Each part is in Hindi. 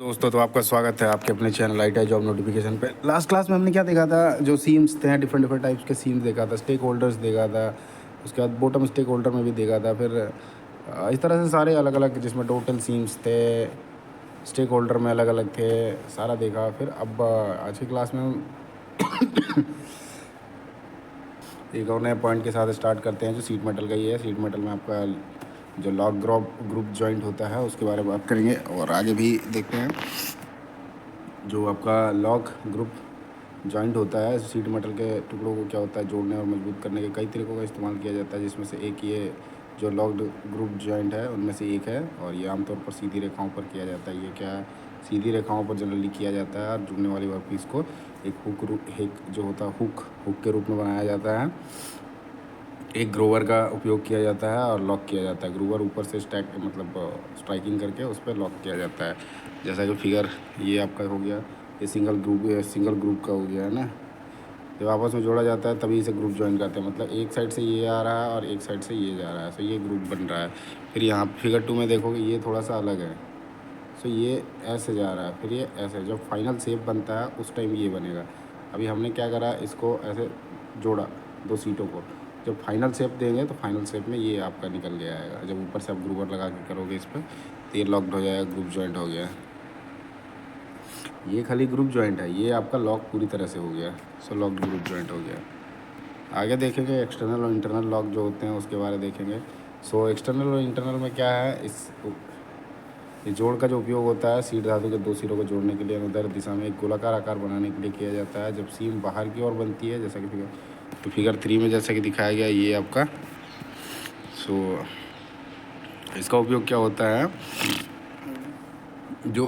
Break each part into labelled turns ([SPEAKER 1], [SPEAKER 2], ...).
[SPEAKER 1] दोस्तों, तो आपका स्वागत है आपके अपने channel I T I job notification पे। लास्ट क्लास में हमने क्या देखा था, जो सीम्स थे, डिफरेंट डिफरेंट टाइप्स के सीम्स देखा था, स्टेक होल्डर्स देखा था, उसके बाद बॉटम स्टेक होल्डर में भी देखा था। फिर इस तरह से सारे अलग अलग, जिसमें टोटल सीम्स थे, स्टेक होल्डर में अलग अलग थे, सारा देखा। फिर अब आज की क्लास में हम एक और नए पॉइंट के साथ स्टार्ट करते हैं, जो सीट मेटल का ही है। सीट मेटल में आपका जो लॉक ग्रुप जॉइंट होता है उसके बारे में बात करेंगे, और आगे भी देखते हैं। जो आपका लॉक ग्रुप जॉइंट होता है सीट मेटल के टुकड़ों को क्या होता है, जोड़ने और मजबूत करने के कई तरीक़ों का इस्तेमाल किया जाता है, जिसमें से एक ये जो लॉक्ड ग्रुप जॉइंट है उनमें से एक है। और ये आमतौर पर सीधी रेखाओं पर किया जाता है। ये क्या है, सीधी रेखाओं पर जनरली किया जाता है, और जुड़ने वाली वर्कपीस को एक जो होता है हुक के रूप में बनाया जाता है। एक ग्रोवर का उपयोग किया जाता है और लॉक किया जाता है। ग्रोवर ऊपर से स्ट्राइकिंग करके उस पर लॉक किया जाता है। जैसा कि फिगर ये आपका हो गया, ये सिंगल ग्रुप का हो गया है ना। जब आपस में जोड़ा जाता है तभी इसे ग्रुप ज्वाइन करते हैं। मतलब एक साइड से ये आ रहा है और एक साइड से ये जा रहा है, तो ये ग्रुप बन रहा है। फिर यहाँ फिगर 2 में देखोगे ये थोड़ा सा अलग है, सो ये ऐसे जा रहा है, फिर ये ऐसे। जब फाइनल शेप बनता है उस टाइम ये बनेगा। अभी हमने क्या करा, इसको ऐसे जोड़ा दो सीटों को। जब फाइनल शेप देंगे तो फाइनल शेप में ये आपका निकल के आएगा। जब ऊपर से आप ग्रूवर लगा के करोगे इस पर, तो ये लॉक्ड हो जाएगा, ग्रुप जॉइंट हो गया। ये खाली ग्रुप जॉइंट है, ये आपका लॉक पूरी तरह से हो गया। सो लॉक्ड ग्रुप जॉइंट हो गया। आगे देखेंगे एक्सटर्नल और इंटरनल लॉक जो होते हैं उसके बारे में देखेंगे। सो एक्सटर्नल और इंटरनल में क्या है, इस जोड़ का जो उपयोग होता है सीट धातु के दो सिरों को जोड़ने के लिए अनुदैर्ध्य दिशा में एक गोलाकार आकार बनाने के लिए किया जाता है। जब सीम बाहर की ओर बनती है, जैसा कि फिगर 3 में जैसा कि दिखाया गया ये आपका। सो इसका उपयोग क्या होता है, जो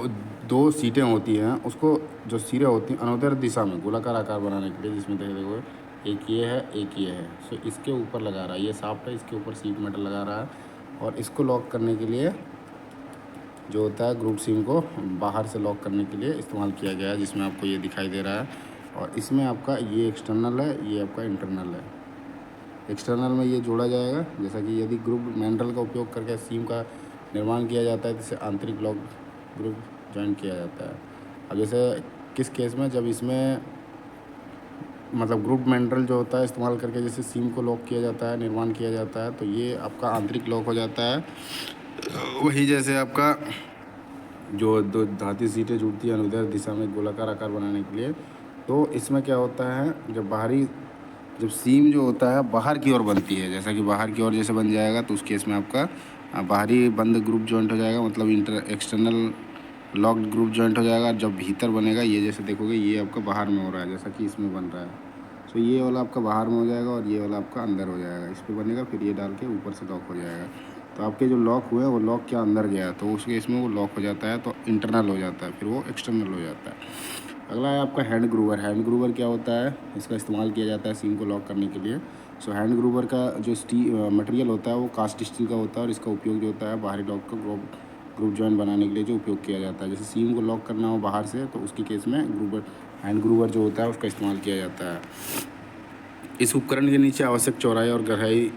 [SPEAKER 1] दो सीटें होती हैं उसको, जो सिरे होती हैं अनुदैर्ध्य दिशा में गोलाकार आकार बनाने के लिए, जिसमें देखो एक ये है एक ये है। सो इसके ऊपर लगा रहा है, ये साफ्ट है, इसके ऊपर सीट मेटल लगा रहा है, और इसको लॉक करने के लिए जो होता है ग्रुप सीम को बाहर से लॉक करने के लिए इस्तेमाल किया गया है, जिसमें आपको ये दिखाई दे रहा है। और इसमें आपका ये एक्सटर्नल है, ये आपका इंटरनल है। एक्सटर्नल में ये जोड़ा जाएगा, जैसा कि यदि ग्रुप मेंडल का उपयोग करके सीम का निर्माण किया जाता है, जिसे आंतरिक लॉक ग्रुप जॉइन किया जाता है। अब जैसे किस केस में, जब इसमें ग्रुप मेंडल जो होता है इस्तेमाल करके जैसे सीम को लॉक किया जाता है, निर्माण किया जाता है, तो ये आपका आंतरिक लॉक हो जाता है। वही जैसे आपका जो दो धातु सीटें जुड़ती हैं अनुदैर्ध्य दिशा में गोलाकार आकार बनाने के लिए, तो इसमें क्या होता है, जब सीम जो होता है बाहर की ओर बनती है, जैसा कि बाहर की ओर जैसे बन जाएगा, तो उस केस में आपका बाहरी बंद ग्रुप जॉइंट हो जाएगा, मतलब एक्सटर्नल लॉक्ड ग्रुप जॉइंट हो जाएगा। जब भीतर बनेगा, ये जैसे देखोगे ये आपका बाहर में हो रहा है, जैसा कि इसमें बन रहा है। तो ये वाला आपका बाहर में हो जाएगा और ये वाला आपका अंदर हो जाएगा। इस पर बनेगा, फिर ये डाल के ऊपर से लॉक हो जाएगा। तो आपके जो लॉक हुए वो लॉक के अंदर गया, तो उस केस में वो लॉक हो जाता है, तो इंटरनल हो जाता है, फिर वो एक्सटर्नल हो जाता है। अगला है आपका हैंड ग्रूवर। हैंड ग्रूवर क्या होता है, इसका इस्तेमाल किया जाता है सीम को लॉक करने के लिए। सो हैंड ग्रूवर का जो मटेरियल होता है वो कास्ट स्टील का होता है, और इसका उपयोग जो होता है बाहरी लॉक को ग्रुप जॉइंट बनाने के लिए जो उपयोग किया जाता है। जैसे सीम को लॉक करना हो बाहर से, तो उसके केस में हैंड ग्रूवर जो होता है उसका इस्तेमाल किया जाता है। इस उपकरण के नीचे आवश्यक चौड़ाई और गहराई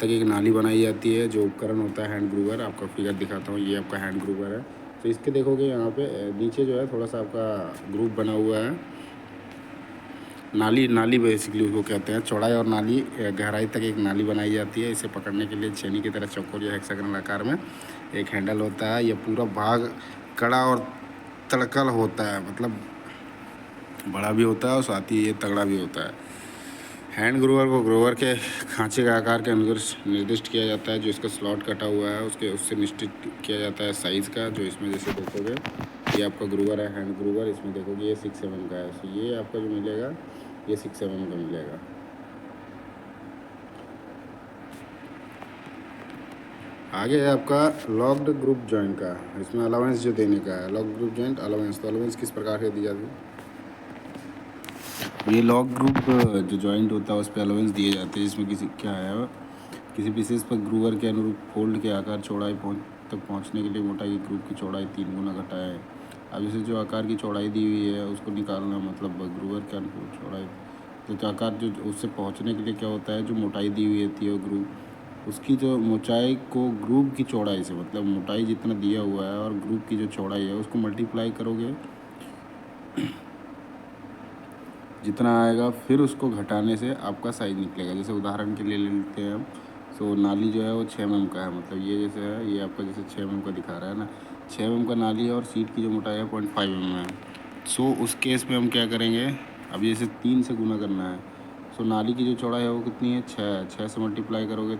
[SPEAKER 1] तक एक नाली बनाई जाती है। जो उपकरण होता है हैंड ग्रूवर, आपका फिगर दिखाता हूँ, ये आपका हैंड ग्रूवर है। तो इसके देखोगे यहाँ पे नीचे जो है थोड़ा सा आपका ग्रुप बना हुआ है, नाली बेसिकली उसको कहते हैं। चौड़ाई और नाली गहराई तक एक नाली बनाई जाती है। इसे पकड़ने के लिए छेनी की तरह चौकोर या हेक्सागोनल आकार में एक हैंडल होता है। यह पूरा भाग कड़ा और तड़कल होता है, मतलब बड़ा भी होता है और साथ ही ये तगड़ा भी होता है। हैंड ग्रूवर को ग्रोवर के खांचे के आकार के अनुसार निर्दिष्ट किया जाता है। जो इसका स्लॉट कटा हुआ है उससे निश्चित किया जाता है साइज़ का। जो इसमें जैसे देखोगे ये आपका ग्रूवर है, हैंड ग्रूवर, इसमें देखोगे ये 6 mm का है। तो ये आपका जो मिलेगा ये 6 mm का मिलेगा। आगे है आपका लॉक्ड ग्रुप जॉइंट का, इसमें अलाउंस जो देने का है। लॉक्ड ग्रुप जॉइंट अलाउंस, तो अलाउंस किस प्रकार से दी जाती है, ये लॉक ग्रुप जो जॉइंट होता है उस पर अलाउंस दिए जाते हैं, जिसमें किसी विशेष पर ग्रूवर के अनुरूप फोल्ड के आकार चौड़ाई तक पहुंचने के लिए मोटाई ग्रुप की चौड़ाई 3 गुना घटाएं। अब जैसे जो आकार की चौड़ाई दी हुई है उसको निकालना, मतलब ग्रूवर के अनुरूप चौड़ाई, तो आकार जो उससे पहुंचने के लिए क्या होता है, जो मोटाई दी हुई होती है उसकी जो ऊंचाई को ग्रुप की चौड़ाई से, मतलब मोटाई जितना दिया हुआ है और ग्रुप की जो चौड़ाई है उसको मल्टीप्लाई करोगे जितना आएगा, फिर उसको घटाने से आपका साइज़ निकलेगा। जैसे उदाहरण के लिए ले लेते हैं हम। सो नाली जो है वो 6 mm का है, मतलब ये जैसे है, ये आपका जैसे 6 mm का दिखा रहा है ना, 6 mm का नाली है और सीट की जो मोटाई है 0.5 mm है। सो उस केस में हम क्या करेंगे, अब जैसे 3 से गुना करना है। सो नाली की जो चौड़ाई है वो कितनी है, 6 से मल्टीप्लाई करोगे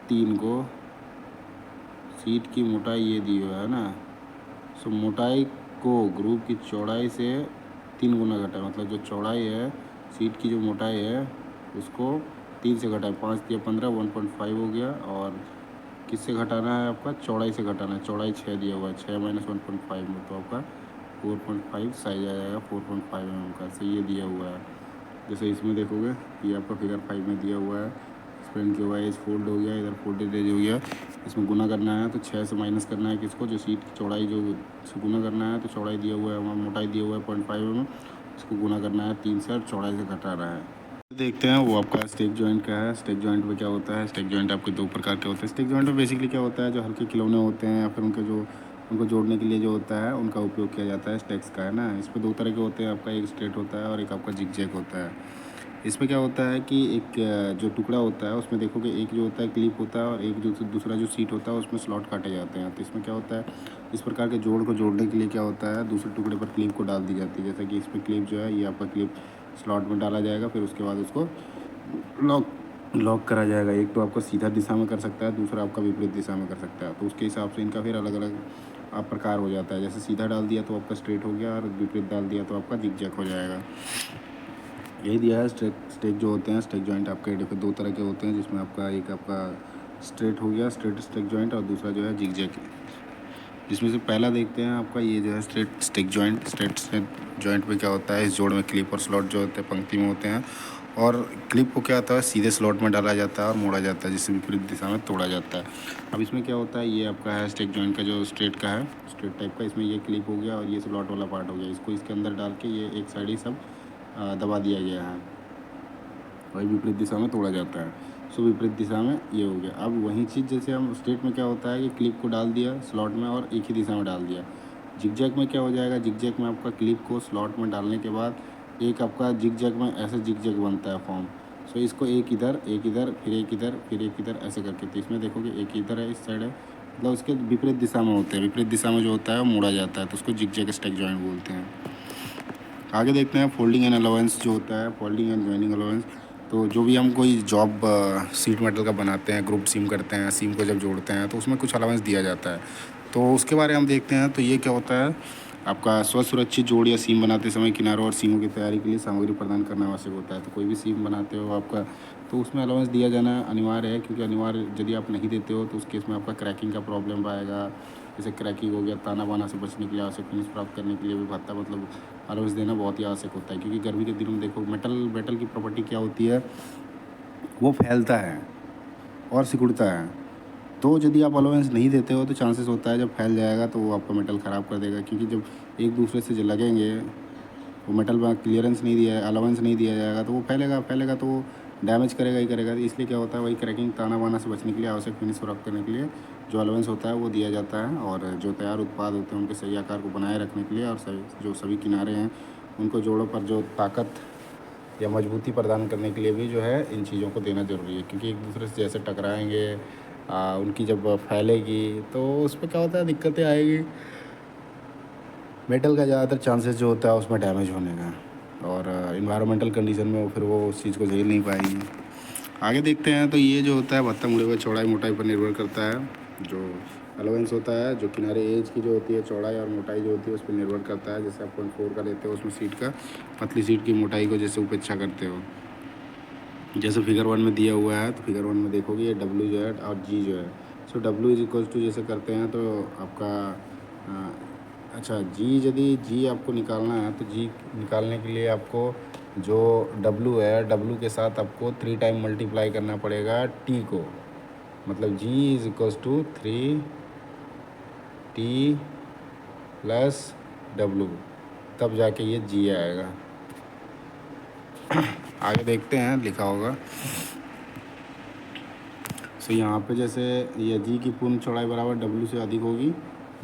[SPEAKER 1] 3 को, सीट की मोटाई ये दी हुआ है ना। सो मोटाई को ग्रुप की चौड़ाई से 3 गुना घटाए, मतलब जो चौड़ाई है सीट की जो मोटाई है उसको 3 से घटाए, 5 या 15, 1.5 हो गया। और किससे घटाना है, आपका चौड़ाई से घटाना है। चौड़ाई 6 दिया हुआ है, 6 माइनस 1.5 में तो आपका 4.5 साइज आ जाएगा, 4.5 mm का। से ये दिया हुआ है, जैसे इसमें देखोगे ये आपका फिगर 5 में दिया हुआ है। स्प्रिंट किया हुआ है, एज फोल्ड हो गया, इधर फोल्डेड एज हो गया। इसमें गुना करना है तो 6 से माइनस करना है किसको, जो सीट की चौड़ाई जो से गुना करना है, तो चौड़ाई दिया हुआ है वहाँ, मोटाई दिया हुआ है 0.5 mm, इसको गुना करना है 3 से और चौड़ाई से घटा रहा है। देखते हैं वो आपका स्टेक जॉइंट का है। स्टेक जॉइंट में क्या होता है, स्टेक जॉइंट आपके 2 प्रकार के होते हैं। स्टेक जॉइंट में बेसिकली क्या होता है, जो हल्के खिलौने होते हैं या फिर उनके जो उनको जोड़ने के लिए जो होता है उनका उपयोग किया जाता है, स्टेक्स का, है ना। इस पर 2 तरह के होते हैं, आपका एक स्ट्रेट होता है और एक आपका जिगजैग होता है। इसमें क्या होता है कि एक जो टुकड़ा होता है उसमें देखोगे एक जो होता है क्लिप होता है और एक जो दूसरा जो सीट होता है उसमें स्लॉट काटे जाते हैं। तो इसमें क्या होता है, इस प्रकार के जोड़ को जोड़ने के लिए क्या होता है, दूसरे टुकड़े पर क्लिप को डाल दी जाती है। जैसे कि इसमें क्लिप जो है ये आपका क्लिप स्लॉट में डाला जाएगा, फिर उसके बाद उसको लॉक लॉक करा जाएगा। एक तो आपका सीधा दिशा में कर सकता है, दूसरा आपका विपरीत दिशा में कर सकता है। तो उसके हिसाब से इनका फिर अलग अलग आप प्रकार हो जाता है। जैसे सीधा डाल दिया तो आपका स्ट्रेट हो गया और विपरीत डाल दिया तो आपका जिगजैग हो जाएगा। यही दिया है। स्टेक जो होते हैं, स्टेक जॉइंट आपके 2 तरह के होते हैं, जिसमें आपका एक आपका स्ट्रेट हो गया, स्ट्रेट स्टेक जॉइंट, और दूसरा जो है जिगजैग। जिसमें से पहला देखते हैं आपका ये जो है straight stake joint. Straight stake joint में क्या होता है, इस जोड़ में क्लिप और स्लॉट जो होते हैं पंक्ति में होते हैं, और क्लिप को क्या होता है सीधे स्लॉट में डाला जाता है और मोड़ा जाता है, जिससे विपरीत दिशा में तोड़ा जाता है। अब इसमें क्या होता है, ये आपका है स्टेक जॉइंट का जो स्ट्रेट का है, स्ट्रेट टाइप का, इसमें ये क्लिप हो गया और ये स्लॉट वाला पार्ट हो गया। इसको इसके अंदर डाल के ये एक साइड ही सब दबा दिया गया है, वही विपरीत दिशा में तोड़ा जाता है। सो विपरीत दिशा में ये हो गया। अब वही चीज़ जैसे हम स्ट्रेट में क्या होता है कि क्लिप को डाल दिया स्लॉट में और एक ही दिशा में डाल दिया। जिगजैग में क्या हो जाएगा, जिगजैग में आपका क्लिप को स्लॉट में डालने के बाद एक आपका जिगजैग में ऐसे जिगजैग बनता है फॉर्म। सो इसको एक इधर फिर एक इधर फिर एक इधर ऐसे करके, तो इसमें देखोगे एक इधर है, इस साइड है, मतलब उसके विपरीत दिशा में होते हैं। विपरीत दिशा में जो होता है वो मोड़ा जाता है, तो उसको जिगजैग स्टेक जॉइंट बोलते हैं। आगे देखते हैं फोल्डिंग एंड अलाउंस जो होता है, फोल्डिंग एंड जॉइनिंग अलाउंस। तो जो भी हम कोई जॉब सीट मेटल का बनाते हैं, ग्रुप सीम करते हैं, सीम को जब जोड़ते हैं तो उसमें कुछ अलाउंस दिया जाता है। तो उसके बारे में हम देखते हैं। तो ये क्या होता है, आपका स्वसुरक्षित जोड़ या सीम बनाते समय किनारों और सीमों की तैयारी के लिए सामग्री प्रदान करना आवश्यक होता है। तो कोई भी सीम बनाते हो आपका, तो उसमें अलाउंस दिया जाना अनिवार्य है, क्योंकि अनिवार्य यदि आप नहीं देते हो तो उस केस में आपका क्रैकिंग का प्रॉब्लम आएगा। जैसे क्रैकिंग हो गया, ताना बाना से बचने के लिए आवश्यक फिनिश प्राप्त करने के लिए भी भत्ता, मतलब अलाउंस देना बहुत ही आवश्यक होता है। क्योंकि गर्मी के दिनों में देखो मेटल की प्रॉपर्टी क्या होती है, वो फैलता है और सिकुड़ता है। तो यदि आप अलाउंस नहीं देते हो तो चांसेस होता है जब फैल जाएगा तो वो आपका मेटल ख़राब कर देगा। क्योंकि जब एक दूसरे से जो लगेंगे, वो मेटल में क्लियरेंस नहीं दिया, अलाउंस नहीं दिया जाएगा तो वो फैलेगा तो वो डैमेज करेगा ही करेगा। तो इसलिए क्या होता है, वही क्रैकिंग ताना बाना से बचने के लिए आवश्यक फिनिश प्राप्त करने के लिए जो अलाउंस होता है वो दिया जाता है। और जो तैयार उत्पाद होते हैं उनके सही आकार को बनाए रखने के लिए और सभी किनारे हैं उनको जोड़ों पर जो ताकत या मजबूती प्रदान करने के लिए भी जो है इन चीज़ों को देना ज़रूरी है। क्योंकि एक दूसरे से जैसे टकराएंगे, उनकी जब फैलेगी तो उस पर क्या होता है, दिक्कतें आएगी। मेटल का ज़्यादातर चांसेस जो होता है उसमें डैमेज होने का, और इन्वायरमेंटल कंडीशन में वो फिर वो उस चीज़ को झेल नहीं पाएगी। आगे देखते हैं। तो ये जो होता है भत्ता मुड़े हुए चौड़ाई मोटाई पर निर्भर करता है। जो अलाउंस होता है, जो किनारे एज की जो होती है चौड़ाई और मोटाई जो होती है उस पर निर्भर करता है। जैसे आप 0.4 का लेते हो उसमें सीट का, पतली सीट की मोटाई को जैसे उपेक्षा करते हो, जैसे फिगर 1 में दिया हुआ है। तो फिगर 1 में देखोगे ये डब्ल्यू जो है और जी जो है। So W is equals to जैसे करते हैं तो आपका अच्छा जी, यदि जी आपको निकालना है तो जी निकालने के लिए आपको जो डब्ल्यू है, डब्ल्यू के साथ आपको 3 टाइम मल्टीप्लाई करना पड़ेगा टी को। मतलब G is equals to 3 T plus W, तब जाके ये जी आएगा। आगे देखते हैं लिखा होगा। सो यहाँ पे जैसे ये जी की पूर्ण चौड़ाई बराबर डब्ल्यू से अधिक होगी,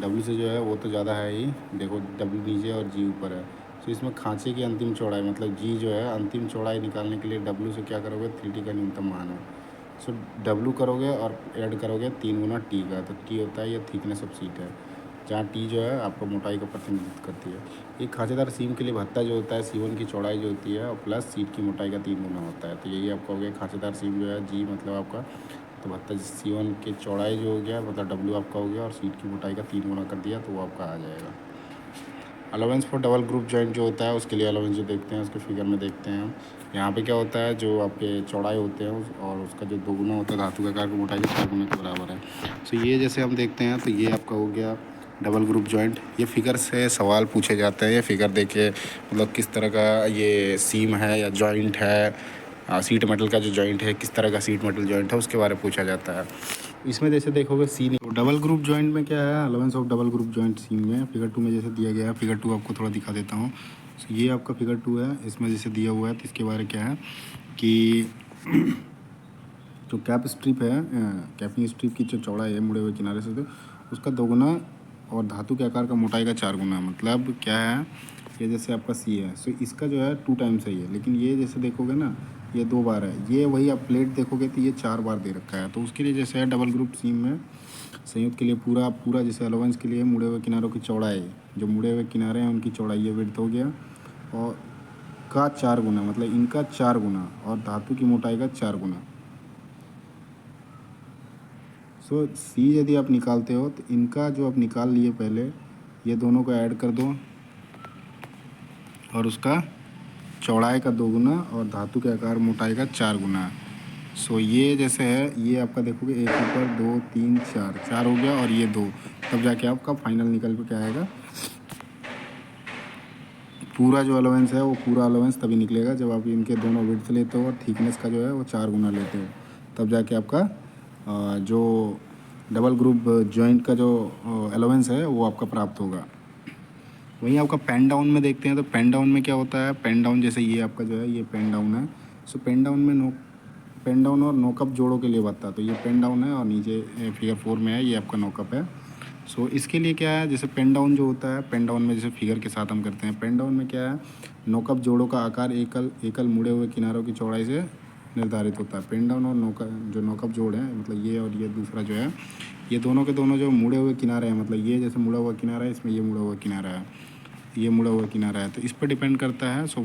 [SPEAKER 1] डब्ल्यू से जो है वो तो ज़्यादा है ही, देखो डब्ल्यू नीचे और जी ऊपर है। सो इसमें खांचे की अंतिम चौड़ाई मतलब जी जो है अंतिम चौड़ाई निकालने के लिए डब्ल्यू से क्या करोगे, 3t का न्यूनतम मान है। सो डब्ल्यू करोगे और ऐड करोगे 3 गुना टी का, तो टी होता है ये थिकनेस ऑफ सीट है, जहाँ टी जो है आपको मोटाई का प्रतिनिधित्व करती है। एक खांचेदार सीम के लिए भत्ता जो होता है C1 की चौड़ाई जो होती है और प्लस सीट की मोटाई का 3 गुना होता है। तो यही आपका हो गया खांचेदार सीम जो है जी मतलब आपका, तो भत्ता C1 की चौड़ाई जो हो गया मतलब डब्ल्यू आपका हो गया और सीट की मोटाई का 3 गुना कर दिया तो वो आपका आ जाएगा। Allowance for double group joint जो होता है उसके लिए अलाउंस जो देखते हैं उसके फिगर में देखते हैं हम। यहाँ पे क्या होता है, जो आपके चौड़ाई होते हैं और उसका जो 2 गुना होता है धातु का आकार की मोटाई के 4 गुना के बराबर है। सो ये जैसे हम देखते हैं तो ये आपका हो गया डबल ग्रुप जॉइंट। ये फिगर से सवाल पूछे जाते हैं, ये फिगर देखिए मतलब किस तरह का ये सीम है या जॉइंट है, सीट मेटल का जो जॉइंट है किस तरह का सीट मेटल जॉइंट है उसके बारे में पूछा जाता है। इसमें जैसे देखोगे सी तो डबल ग्रुप जॉइंट में क्या है, allowance of double group joint seam में फिगर 2 में जैसे दिया गया है। फिगर 2 आपको थोड़ा दिखा देता हूँ। तो ये आपका फिगर 2 है, इसमें जैसे दिया हुआ है तो इसके बारे क्या है कि जो कैप स्ट्रिप है, कैपिंग स्ट्रिप की जो चौड़ाई है मुड़े हुए किनारे से तो उसका 2 गुना और धातु के आकार का मोटाई का 4 गुना। मतलब क्या है, ये जैसे आपका सी है सो इसका जो है 2 टाइम्स ही है, लेकिन ये जैसे देखोगे ना ये 2 बार है, ये वही आप प्लेट देखोगे तो ये 4 बार दे रखा है। तो उसके लिए जैसे है डबल ग्रुप सीम में संयुक्त के लिए पूरा पूरा जैसे अलाउंस के लिए मुड़े हुए किनारों की चौड़ाई, जो मुड़े हुए किनारे हैं उनकी चौड़ाई ये विड्थ हो गया और का 4 गुना, मतलब इनका 4 गुना और धातु की मोटाई का 4 गुना। सो सी यदि आप निकालते हो तो इनका जो आप निकाल लिए पहले ये दोनों को ऐड कर दो और उसका चौड़ाई का 2 गुना और धातु के आकार मोटाई का 4 गुना। सो ये जैसे है ये आपका देखोगे एक ऊपर 2 3 4 4 हो गया और ये 2, तब जाके आपका फाइनल निकल के क्या आएगा, पूरा जो अलाउंस है वो पूरा अलाउंस तभी निकलेगा जब आप इनके दोनों विड्थ लेते हो और थिकनेस का जो है वो 4 गुना लेते हो, तब जाके आपका जो डबल ग्रुप जॉइंट का जो अलाउंस है वो आपका प्राप्त होगा। वहीं आपका पेन डाउन में देखते हैं तो पेन डाउन में क्या होता है, पेन डाउन जैसे ये आपका जो है ये पेन डाउन है। सो पेन डाउन में पेन डाउन और नोकअप जोड़ों के लिए बनता है, तो ये पेन डाउन है और नीचे फिगर 4 में है ये आपका नोकअप है। सो इसके लिए क्या है, जैसे पेन डाउन जो होता है पेन डाउन में जैसे फिगर के साथ हम करते हैं, पेन डाउन में क्या है नोकअप जोड़ों का आकार एकल एकल मुड़े हुए किनारों की चौड़ाई से निर्धारित होता है। पेन डाउन और जो नोकअप जोड़ है मतलब ये और ये दूसरा जो है ये दोनों के दोनों जो मुड़े हुए किनारे हैं, मतलब ये जैसे मुड़ा हुआ किनारा है इसमें ये मुड़ा हुआ किनारा है, ये मुड़ा हुआ किनारा है, तो इस पर डिपेंड करता है। सो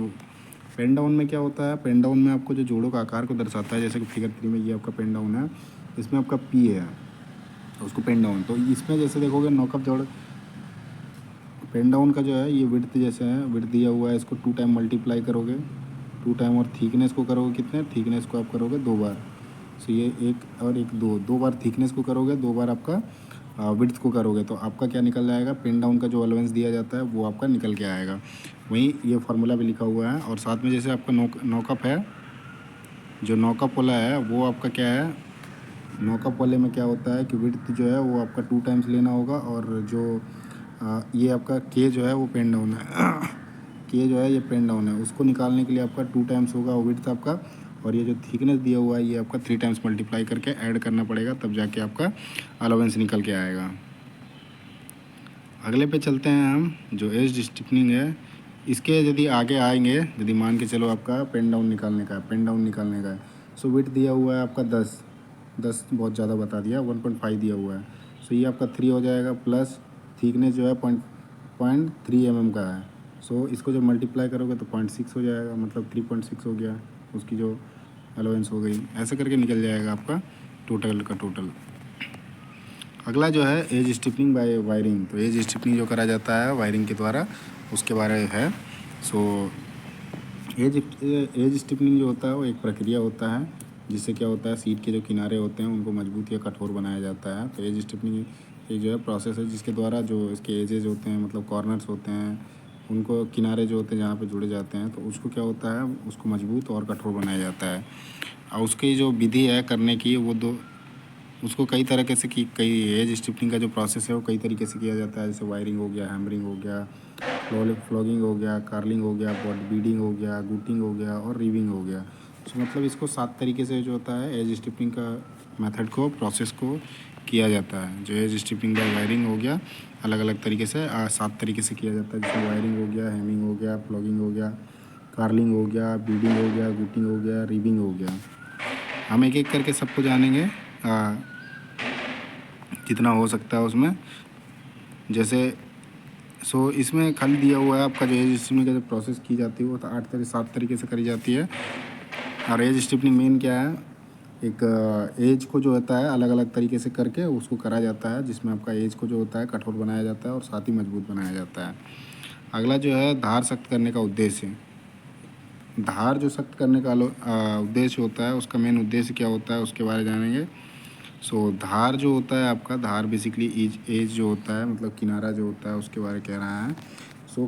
[SPEAKER 1] पेन डाउन में क्या होता है, पेन डाउन में आपको जो जोड़ों का आकार को दर्शाता है, जैसे कि फिगर 3 में ये आपका पेन डाउन है, इसमें आपका पी है उसको पेन डाउन, तो इसमें जैसे देखोगे नोकअप जोड़ पेन डाउन का जो है ये विड्थ जैसे है, विड्थ दिया हुआ है, इसको 2 टाइम मल्टीप्लाई करोगे 2 टाइम और थिकनेस को करोगे कितने, थिकनेस को आप करोगे 2 बार। सो ये एक और एक 2 बार थिकनेस को करोगे, 2 बार आपका विड्थ को करोगे, तो आपका क्या निकल जाएगा, पेन डाउन का जो अलाउंस दिया जाता है वो आपका निकल के आएगा। वहीं ये फार्मूला भी लिखा हुआ है और साथ में जैसे आपका नोकअप है, जो नोकअप वाला है वो आपका क्या है, नोकअप वाले में क्या होता है कि विड्थ जो है वो आपका 2 टाइम्स लेना होगा और जो ये आपका के जो है वो पेन डाउन है के जो है ये पेन डाउन है, उसको निकालने के लिए आपका 2 टाइम्स होगा विड्थ आपका, और ये जो थिकनेस दिया हुआ है ये आपका 3 टाइम्स मल्टीप्लाई करके ऐड करना पड़ेगा, तब जाके आपका अलाउंस निकल के आएगा। अगले पे चलते हैं हम, जो एज स्टिफनिंग है, इसके यदि आगे आएंगे, यदि मान के चलो आपका पेन डाउन निकालने का है, पेन डाउन निकालने का है, सो विड्थ दिया हुआ है आपका 10 बहुत ज़्यादा बता दिया, 1.5 दिया हुआ है, सो ये आपका 3 हो जाएगा, प्लस थिकनेस जो है 0.3 mm का है, सो इसको जब मल्टीप्लाई करोगे तो 0.6 हो जाएगा, मतलब 3.6 हो गया उसकी जो अलाउंस हो गई, ऐसे करके निकल जाएगा आपका टोटल का टोटल। अगला जो है एज स्टिफनिंग बाय वायरिंग, तो एज स्टिफनिंग जो करा जाता है वायरिंग के द्वारा उसके बारे में है। सो एज स्टिफनिंग जो होता है वो एक प्रक्रिया होता है जिससे क्या होता है, सीट के जो किनारे होते हैं उनको मजबूत या कठोर बनाया जाता है। तो एज स्टिफनिंग एक जो है प्रोसेस है जिसके द्वारा जो इसके एजेज होते हैं, मतलब कॉर्नर्स होते हैं, उनको किनारे जो होते हैं जहाँ पे जुड़े जाते हैं, तो उसको क्या होता है उसको मजबूत और कठोर बनाया जाता है। और उसकी जो विधि है करने की वो उसको कई तरीके से की कई एज स्टिफनिंग का जो प्रोसेस है वो कई तरीके से किया जाता है, जैसे वायरिंग हो गया, हैमरिंग हो गया, फ्लॉगिंग हो गया, कार्लिंग हो गया, बॉडी बीडिंग हो गया, गुटिंग हो गया और रिविंग हो गया। तो मतलब इसको 7 तरीके से जो होता है एज स्टिफनिंग का मेथड को, प्रोसेस को किया जाता है। जो एज स्ट्रिपिंग बाय वायरिंग हो गया, अलग अलग तरीके से 7 तरीके से किया जाता है, जैसे वायरिंग हो गया, हेमिंग हो गया, फ्लॉगिंग हो गया, कार्लिंग हो गया, बीडिंग हो गया, गुटिंग हो गया, रिबिंग हो गया। हम एक एक करके सबको जानेंगे जितना हो सकता है उसमें। जैसे इसमें खाली दिया हुआ है आपका जो एज स्ट्रिपनिंग का जो प्रोसेस की जाती है वो 7 तरीके से करी जाती है। और एज स्ट्रिपनिंग मेन क्या है, एक एज को जो होता है अलग अलग तरीके से करके उसको करा जाता है, जिसमें आपका एज को जो होता है कठोर बनाया जाता है और साथ ही मजबूत बनाया जाता है। अगला जो है धार सख्त करने का उद्देश्य। धार जो सख्त करने का उद्देश्य होता है, उसका मेन उद्देश्य क्या होता है उसके बारे में जानेंगे। धार जो होता है आपका, धार बेसिकली एज जो होता है मतलब किनारा जो होता है उसके बारे में कह रहा है।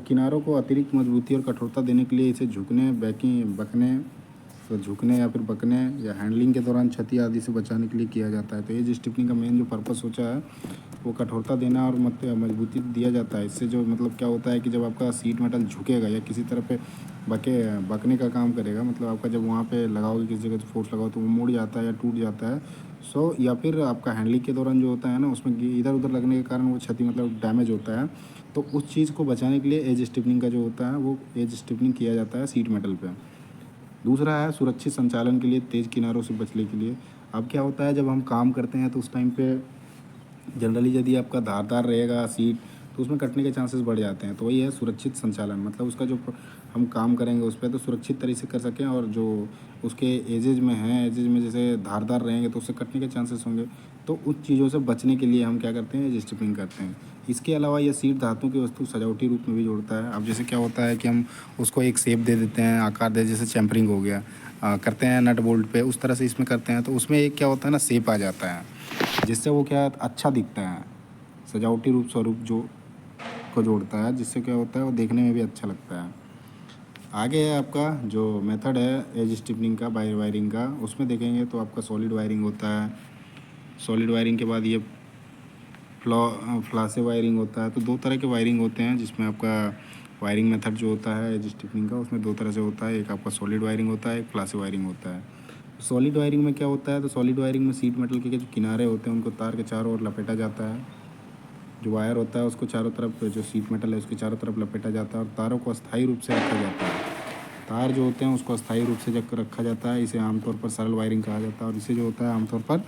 [SPEAKER 1] किनारों को अतिरिक्त मजबूती और कठोरता देने के लिए इसे झुकने, बकने झुकने या फिर बकने या हैंडलिंग के दौरान क्षति आदि से बचाने के लिए किया जाता है। तो एज स्टिफनिंग का मेन जो पर्पस होता है वो कठोरता देना और मजबूती दिया जाता है। इससे जो मतलब क्या होता है कि जब आपका सीट मेटल झुकेगा या किसी तरह पे बकने का काम करेगा, मतलब आपका जब वहाँ पे लगाओगे किसी जगह फोर्स लगाओ तो वो मुड़ जाता है या टूट जाता है। या फिर आपका हैंडलिंग के दौरान जो होता है ना उसमें इधर उधर लगने के कारण वो क्षति मतलब डैमेज होता है। तो उस चीज़ को बचाने के लिए एज स्टिफनिंग का जो होता है वो एज स्टिफनिंग किया जाता है सीट मेटल पे। दूसरा है सुरक्षित संचालन के लिए, तेज़ किनारों से बचने के लिए। अब क्या होता है जब हम काम करते हैं तो उस टाइम पे जनरली यदि आपका धारदार रहेगा सीट तो उसमें कटने के चांसेस बढ़ जाते हैं। तो वही है सुरक्षित संचालन, मतलब उसका जो हम काम करेंगे उस पर तो सुरक्षित तरीके से कर सकें, और जो उसके एजेज में जैसे धारदार रहेंगे तो उससे कटने के चांसेस होंगे। तो उन चीज़ों से बचने के लिए हम क्या करते हैं, एज स्ट्रिपिंग करते हैं। इसके अलावा यह सीट धातु की वस्तु सजावटी रूप में भी जोड़ता है। अब जैसे क्या होता है कि हम उसको एक शेप दे देते हैं, आकार दे, जैसे चैम्परिंग हो गया, करते हैं नट बोल्ट पे, उस तरह से इसमें करते हैं तो उसमें एक क्या होता है ना, शेप आ जाता है, जिससे वो क्या अच्छा दिखता है, सजावटी रूप स्वरूप जो को जोड़ता है, जिससे क्या होता है वो देखने में भी अच्छा लगता है। आगे है आपका जो मेथड है एज स्टिफनिंग का बाय वायरिंग का, उसमें देखेंगे तो आपका सॉलिड वायरिंग होता है। सॉलिड वायरिंग के बाद ये फ्लासे वायरिंग होता है। तो 2 तरह के वायरिंग होते हैं, जिसमें आपका वायरिंग मेथड जो होता है एज स्टिफनिंग का उसमें 2 तरह से होता है, एक आपका सॉलिड वायरिंग होता है, एक फ्लासे वायरिंग होता है। सॉलिड वायरिंग में क्या होता है, तो सॉलिड वायरिंग में सीट मेटल के जो किनारे होते हैं उनको तार के चारों ओर लपेटा जाता है। जो वायर होता है उसको चारों तरफ, जो सीट मेटल है उसके चारों तरफ लपेटा जाता है और तारों को अस्थायी रूप से रखा जाता है। तार जो होते हैं उसको अस्थायी रूप से जब रखा जाता है, इसे आमतौर पर सरल वायरिंग कहा जाता है। और इसे जो होता है आमतौर पर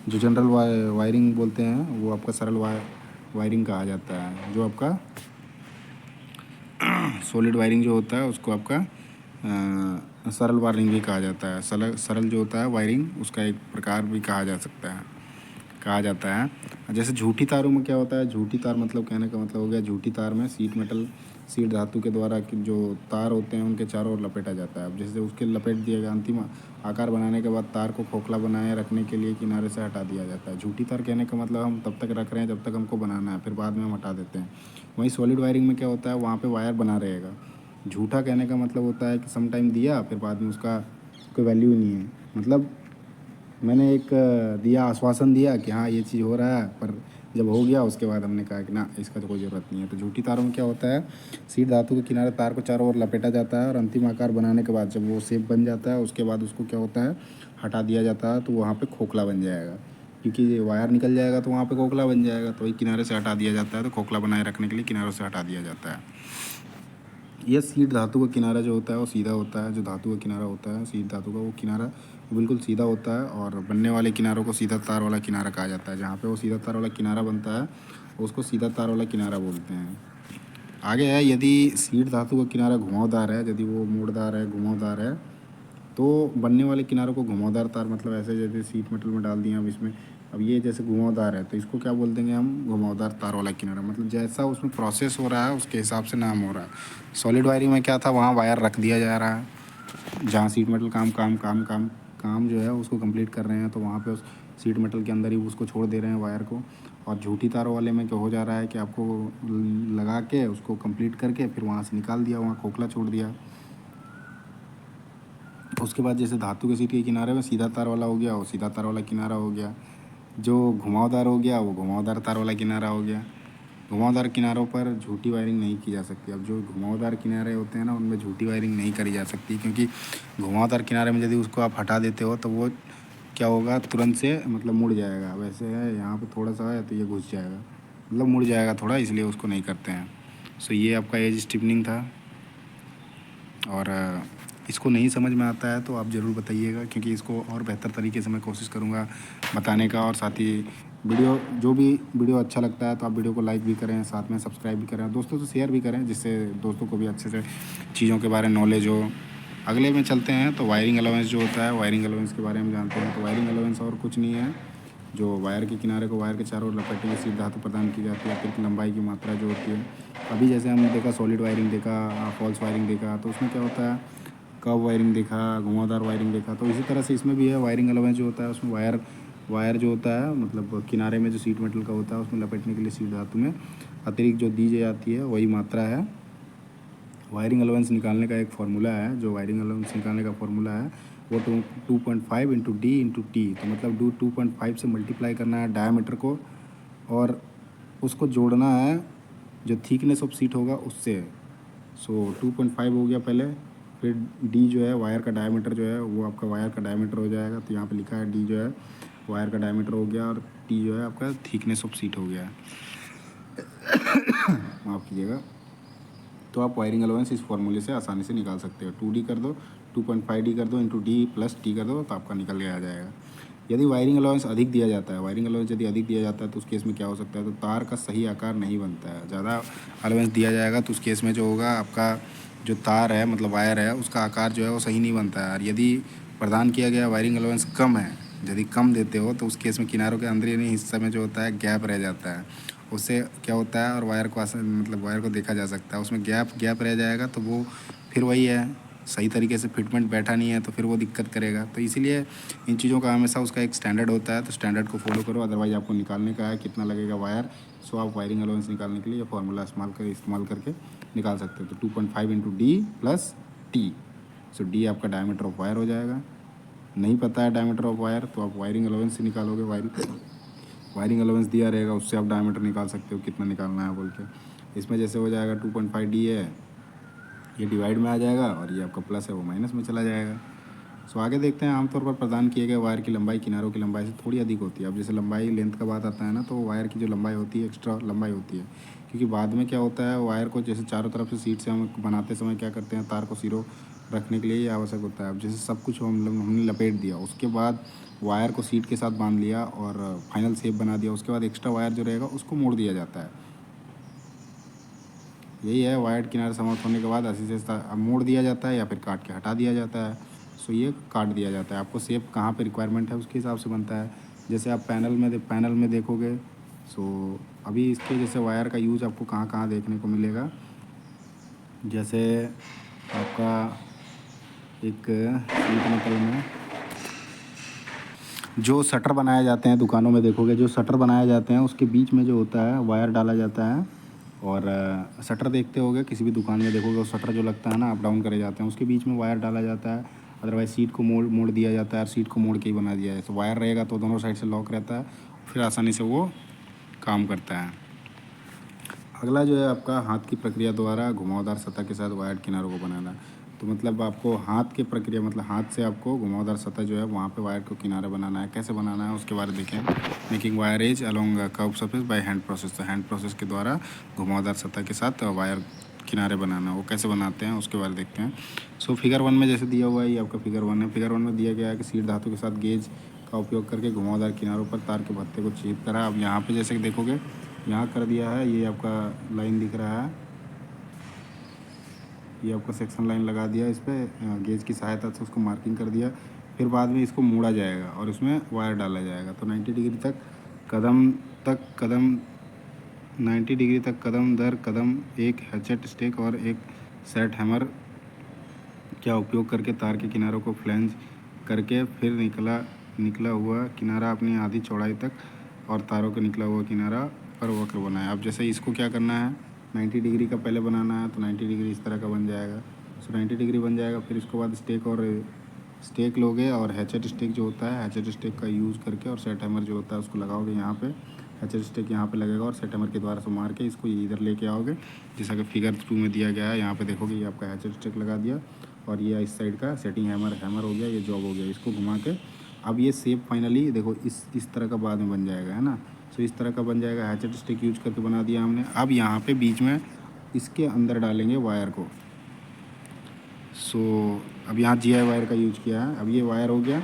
[SPEAKER 1] जो जनरल वायरिंग बोलते हैं वो आपका सरल वायरिंग कहा जाता है। जो आपका सॉलिड वायरिंग जो होता है उसको आपका सरल वायरिंग भी कहा जाता है। सरल जो होता है वायरिंग उसका एक प्रकार भी कहा जाता है। जैसे झूठी तारों में क्या होता है, झूठी तार मतलब कहने का मतलब हो गया, झूठी तार में सीट धातु के द्वारा जो तार होते हैं उनके चारों ओर लपेटा जाता है। अब जैसे उसके लपेट दिया गया, अंतिम आकार बनाने के बाद तार को खोखला बनाए रखने के लिए किनारे से हटा दिया जाता है। झूठी तार कहने का मतलब हम तब तक रख रहे हैं जब तक हमको बनाना है, फिर बाद में हम हटा देते हैं। वहीं सॉलिड वायरिंग में क्या होता है, वहाँ पर वायर बना रहेगा। झूठा कहने का मतलब होता है कि सम टाइम दिया फिर बाद में उसका कोई वैल्यू ही नहीं है। मतलब मैंने एक आश्वासन दिया कि हाँ ये चीज़ हो रहा है, पर जब हो गया उसके बाद हमने कहा कि ना इसका तो कोई ज़रूरत नहीं है। तो झूठी तारों में क्या होता है, सीट धातु के किनारे तार को चारों ओर लपेटा जाता है और अंतिम आकार बनाने के बाद जब वो शेप बन जाता है उसके बाद उसको क्या होता है, हटा दिया जाता है। तो वहाँ पर खोखला बन जाएगा, क्योंकि वायर निकल जाएगा तो वहाँ पर खोखला बन जाएगा। तो वही किनारे से हटा दिया जाता है, तो खोखला बनाए रखने के लिए किनारों से हटा दिया जाता है। यह सीट धातु का किनारा जो होता है वो सीधा होता है। जो धातु का किनारा होता है सीट धातु का, वो किनारा बिल्कुल सीधा होता है और बनने वाले किनारों को सीधा तार वाला किनारा कहा जाता है। जहाँ पे वो सीधा तार वाला किनारा बनता है उसको सीधा तार वाला किनारा बोलते हैं। आगे है, यदि सीट धातु का किनारा घुमावदार है, यदि वो मोड़दार है, घुमावदार है, तो बनने वाले किनारों को घुमावदार तार, मतलब ऐसे जैसे सीट मेटल में डाल दिया अब इसमें, अब ये जैसे घुमावदार है तो इसको क्या बोल देंगे हम, घुमावदार तार वाला किनारा। मतलब जैसा उसमें प्रोसेस हो रहा है उसके हिसाब से नाम हो रहा है। सॉलिड वायरिंग में क्या था, वहाँ वायर रख दिया जा रहा है, जहाँ सीट मेटल काम जो है उसको कंप्लीट कर रहे हैं तो वहाँ पे उस सीट मेटल के अंदर ही उसको छोड़ दे रहे हैं वायर को। और झूठी तारों वाले में क्या हो जा रहा है कि आपको लगा के उसको कंप्लीट करके फिर वहाँ से निकाल दिया, वहाँ खोखला छोड़ दिया। उसके बाद जैसे धातु के सीट के किनारे में सीधा तार वाला हो गया, वो सीधा तार वाला किनारा हो गया। जो घुमावदार हो गया वो घुमावदार तार वाला किनारा हो गया। घुमावदार किनारों पर झूठी वायरिंग नहीं की जा सकती। अब जो घुमावदार किनारे होते हैं ना उनमें झूठी वायरिंग नहीं करी जा सकती, क्योंकि घुमावदार किनारे में यदि उसको आप हटा देते हो तो वो क्या होगा, तुरंत से मतलब मुड़ जाएगा। वैसे है यहाँ पे थोड़ा सा है तो ये घुस जाएगा, मतलब मुड़ जाएगा थोड़ा, इसलिए उसको नहीं करते हैं। सो ये आपका एज स्टिफनिंग था। और इसको नहीं समझ में आता है तो आप ज़रूर बताइएगा, क्योंकि इसको और बेहतर तरीके से मैं कोशिश करूँगा बताने का। और साथ ही जो भी वीडियो अच्छा लगता है तो आप वीडियो को लाइक भी करें, साथ में सब्सक्राइब भी करें, दोस्तों से शेयर भी करें, जिससे दोस्तों को भी अच्छे से चीज़ों के बारे में नॉलेज हो। अगले में चलते हैं तो वायरिंग अलाउंस जो होता है, वायरिंग अलाउंस के बारे में जानते हैं। तो वायरिंग अलाउंस और कुछ नहीं है, जो वायर के किनारे को वायर के चारों ओर लपेटने की सीधी धातु प्रदान की जाती है। फिर लंबाई की मात्रा जो होती है, अभी जैसे हमने देखा सॉलिड वायरिंग देखा, फॉल्स वायरिंग देखा, तो उसमें क्या होता है, कव वायरिंग देखा, घुमावदार वायरिंग देखा। तो इसी तरह से इसमें भी है वायरिंग अलाउंस जो होता है, उसमें वायर जो होता है, मतलब किनारे में जो सीट मेटल का होता है उसमें लपेटने के लिए सीधी धातु में अतिरिक्त जो दी जाती है वही मात्रा है। वायरिंग अलाउंस निकालने का एक फार्मूला है, जो वायरिंग अलाउंस निकालने का फार्मूला है वो 2.5 इंटू डी इंटू टी। तो मतलब 2.5 से मल्टीप्लाई करना है डायमीटर को, और उसको जोड़ना है जो थिकनेस ऑफ सीट होगा उससे। सो 2.5 हो गया पहले, फिर डी जो है वायर का डायमीटर जो है वो आपका वायर का डायमीटर हो जाएगा। तो यहाँ पे लिखा है डी जो है वायर का डायमीटर हो गया, और टी जो है आपका थिकनेस ऑफ सीट हो गया। माफ़ कीजिएगा। तो आप वायरिंग अलाउंस इस फॉर्मूले से आसानी से निकाल सकते हो। 2D कर दो, 2.5D कर दो, इंटू डी प्लस टी कर दो, तो आपका निकल के आ जाएगा। यदि वायरिंग अलाउंस अधिक दिया जाता है, वायरिंग अलाउंस यदि अधिक दिया जाता है तो उस केस में क्या हो सकता है, तो तार का सही आकार नहीं बनता है। ज़्यादा अलाउंस दिया जाएगा तो उस केस में जो होगा, आपका जो तार है मतलब वायर है उसका आकार जो है वो सही नहीं बनता है। और यदि प्रदान किया गया वायरिंग अलाउंस कम है, यदि कम देते हो तो उस केस में किनारों के अंदरूनी हिस्से में जो होता है गैप रह जाता है। उससे क्या होता है, और वायर को मतलब वायर को देखा जा सकता है, उसमें गैप रह जाएगा तो वो फिर वही है, सही तरीके से फिटमेंट बैठा नहीं है तो फिर वो दिक्कत करेगा। तो इसीलिए इन चीज़ों का हमेशा उसका एक स्टैंडर्ड होता है, तो स्टैंडर्ड को फॉलो करो। अदरवाइज़ आपको निकालने का है कितना लगेगा वायर, सो आप वायरिंग अलाउंस निकालने के लिए ये फार्मूला इस्तेमाल करके निकाल सकते हो। तो 2.5 इंटू डी प्लस टी। सो डी आपका डायमीटर ऑफ वायर हो जाएगा। नहीं पता है डायमीटर ऑफ वायर तो आप वायरिंग अलाउंस से निकालोगे। वायरिंग अलाउंस दिया रहेगा, उससे आप डायमीटर निकाल सकते हो कितना निकालना है बोल के। इसमें जैसे हो जाएगा 2.5D है, ये डिवाइड में आ जाएगा, और ये आपका प्लस है वो माइनस में चला जाएगा। सो आगे देखते हैं। आमतौर पर प्रदान किए गए वायर की लंबाई किनारों की लंबाई से थोड़ी अधिक होती है। अब जैसे लंबाई लेंथ का बात आता है ना, तो वायर की जो लंबाई होती है एक्स्ट्रा लंबाई होती है, क्योंकि बाद में क्या होता है, वायर को जैसे चारों तरफ से सीट से हम बनाते समय क्या करते हैं, तार को सिरों रखने के लिए ये आवश्यक होता है। अब जैसे सब कुछ हमने लपेट दिया, उसके बाद वायर को सीट के साथ बांध लिया और फाइनल शेप बना दिया, उसके बाद एक्स्ट्रा वायर जो रहेगा उसको मोड़ दिया जाता है। यही है, वायर किनारे समाप्त होने के बाद अस्सी से मोड़ दिया जाता है या फिर काट के हटा दिया जाता है। सो ये काट दिया जाता है। आपको शेप कहाँ पे रिक्वायरमेंट है उसके हिसाब से बनता है। जैसे आप पैनल में देखोगे, सो अभी इसके जैसे वायर का यूज़ आपको कहाँ कहाँ देखने को मिलेगा। जैसे आपका एक सीट मेटल में जो शटर बनाए जाते हैं, दुकानों में देखोगे जो शटर बनाए जाते हैं उसके बीच में जो होता है वायर डाला जाता है। और शटर देखते होगे किसी भी दुकान में देखोगे, वो शटर जो लगता है ना, अप डाउन करे जाते हैं, उसके बीच में वायर डाला जाता है। अदरवाइज सीट को मोड़ दिया जाता है, और सीट को मोड़ के ही बना दिया जाए। तो वायर रहेगा तो दोनों साइड से लॉक रहता है, फिर आसानी से वो काम करता है। अगला जो है आपका हाथ की प्रक्रिया द्वारा घुमावदार सतह के साथ वायर किनारों को बनाना। तो मतलब आपको हाथ की प्रक्रिया, मतलब हाथ से आपको घुमावदार सतह जो है वहाँ पे वायर को किनारे बनाना है। कैसे बनाना है उसके बारे में देखें। Making wire edge along curve surface by hand process. तो हैंड प्रोसेस के द्वारा घुमावदार सतह के साथ वायर किनारे बनाना, वो कैसे बनाते हैं उसके बारे में देखते हैं। सो फिगर 1 में जैसे दिया हुआ है, ये आपका फिगर 1 है। फिगर 1 में दिया गया है कि सीट धातु के साथ गेज का उपयोग करके घुमावदार किनारों पर तार के भत्ते को चिह्नित करा। अब यहाँ पे जैसे देखोगे, यहाँ कर दिया है, ये आपका लाइन दिख रहा है, ये आपका सेक्शन लाइन लगा दिया, इस पर गेज की सहायता से उसको मार्किंग कर दिया। फिर बाद में इसको मोड़ा जाएगा और उसमें वायर डाला जाएगा। तो 90 डिग्री तक कदम 90 डिग्री तक कदम दर कदम एक हैचेट स्टेक और एक सेट हैमर का उपयोग करके तार के किनारों को फ्लैंज करके फिर निकला हुआ किनारा अपनी आधी चौड़ाई तक और तारों का निकला हुआ किनारा पर वक्र बनाए। अब जैसे इसको क्या करना है, 90 डिग्री का पहले बनाना है, तो 90 डिग्री इस तरह का बन जाएगा। सो 90 डिग्री बन जाएगा। फिर इसके बाद स्टेक लोगे, और हैचेट स्टेक जो होता है, हैचेट स्टेक का यूज़ करके, और सेट हैमर जो होता है उसको लगाओगे यहाँ पे। हैचेट स्टेक यहाँ पे लगेगा और सेट हैमर के द्वारा से मार के इसको इधर लेके आओगे, जैसा कि फिगर 2 में दिया गया है। यहाँ पे देखोगे ये आपका हैचेट स्टेक लगा दिया, और ये इस साइड का सेटिंग हैमर हो गया, ये जॉब हो गया। इसको घुमा के अब ये शेप फाइनली देखो इस तरह का बाद में बन जाएगा, है ना। सो इस तरह का बन जाएगा, हैचेट स्टिक यूज करके बना दिया हमने। अब यहाँ पे बीच में इसके अंदर डालेंगे वायर को। सो अब यहाँ GI वायर का यूज किया है। अब ये वायर हो गया,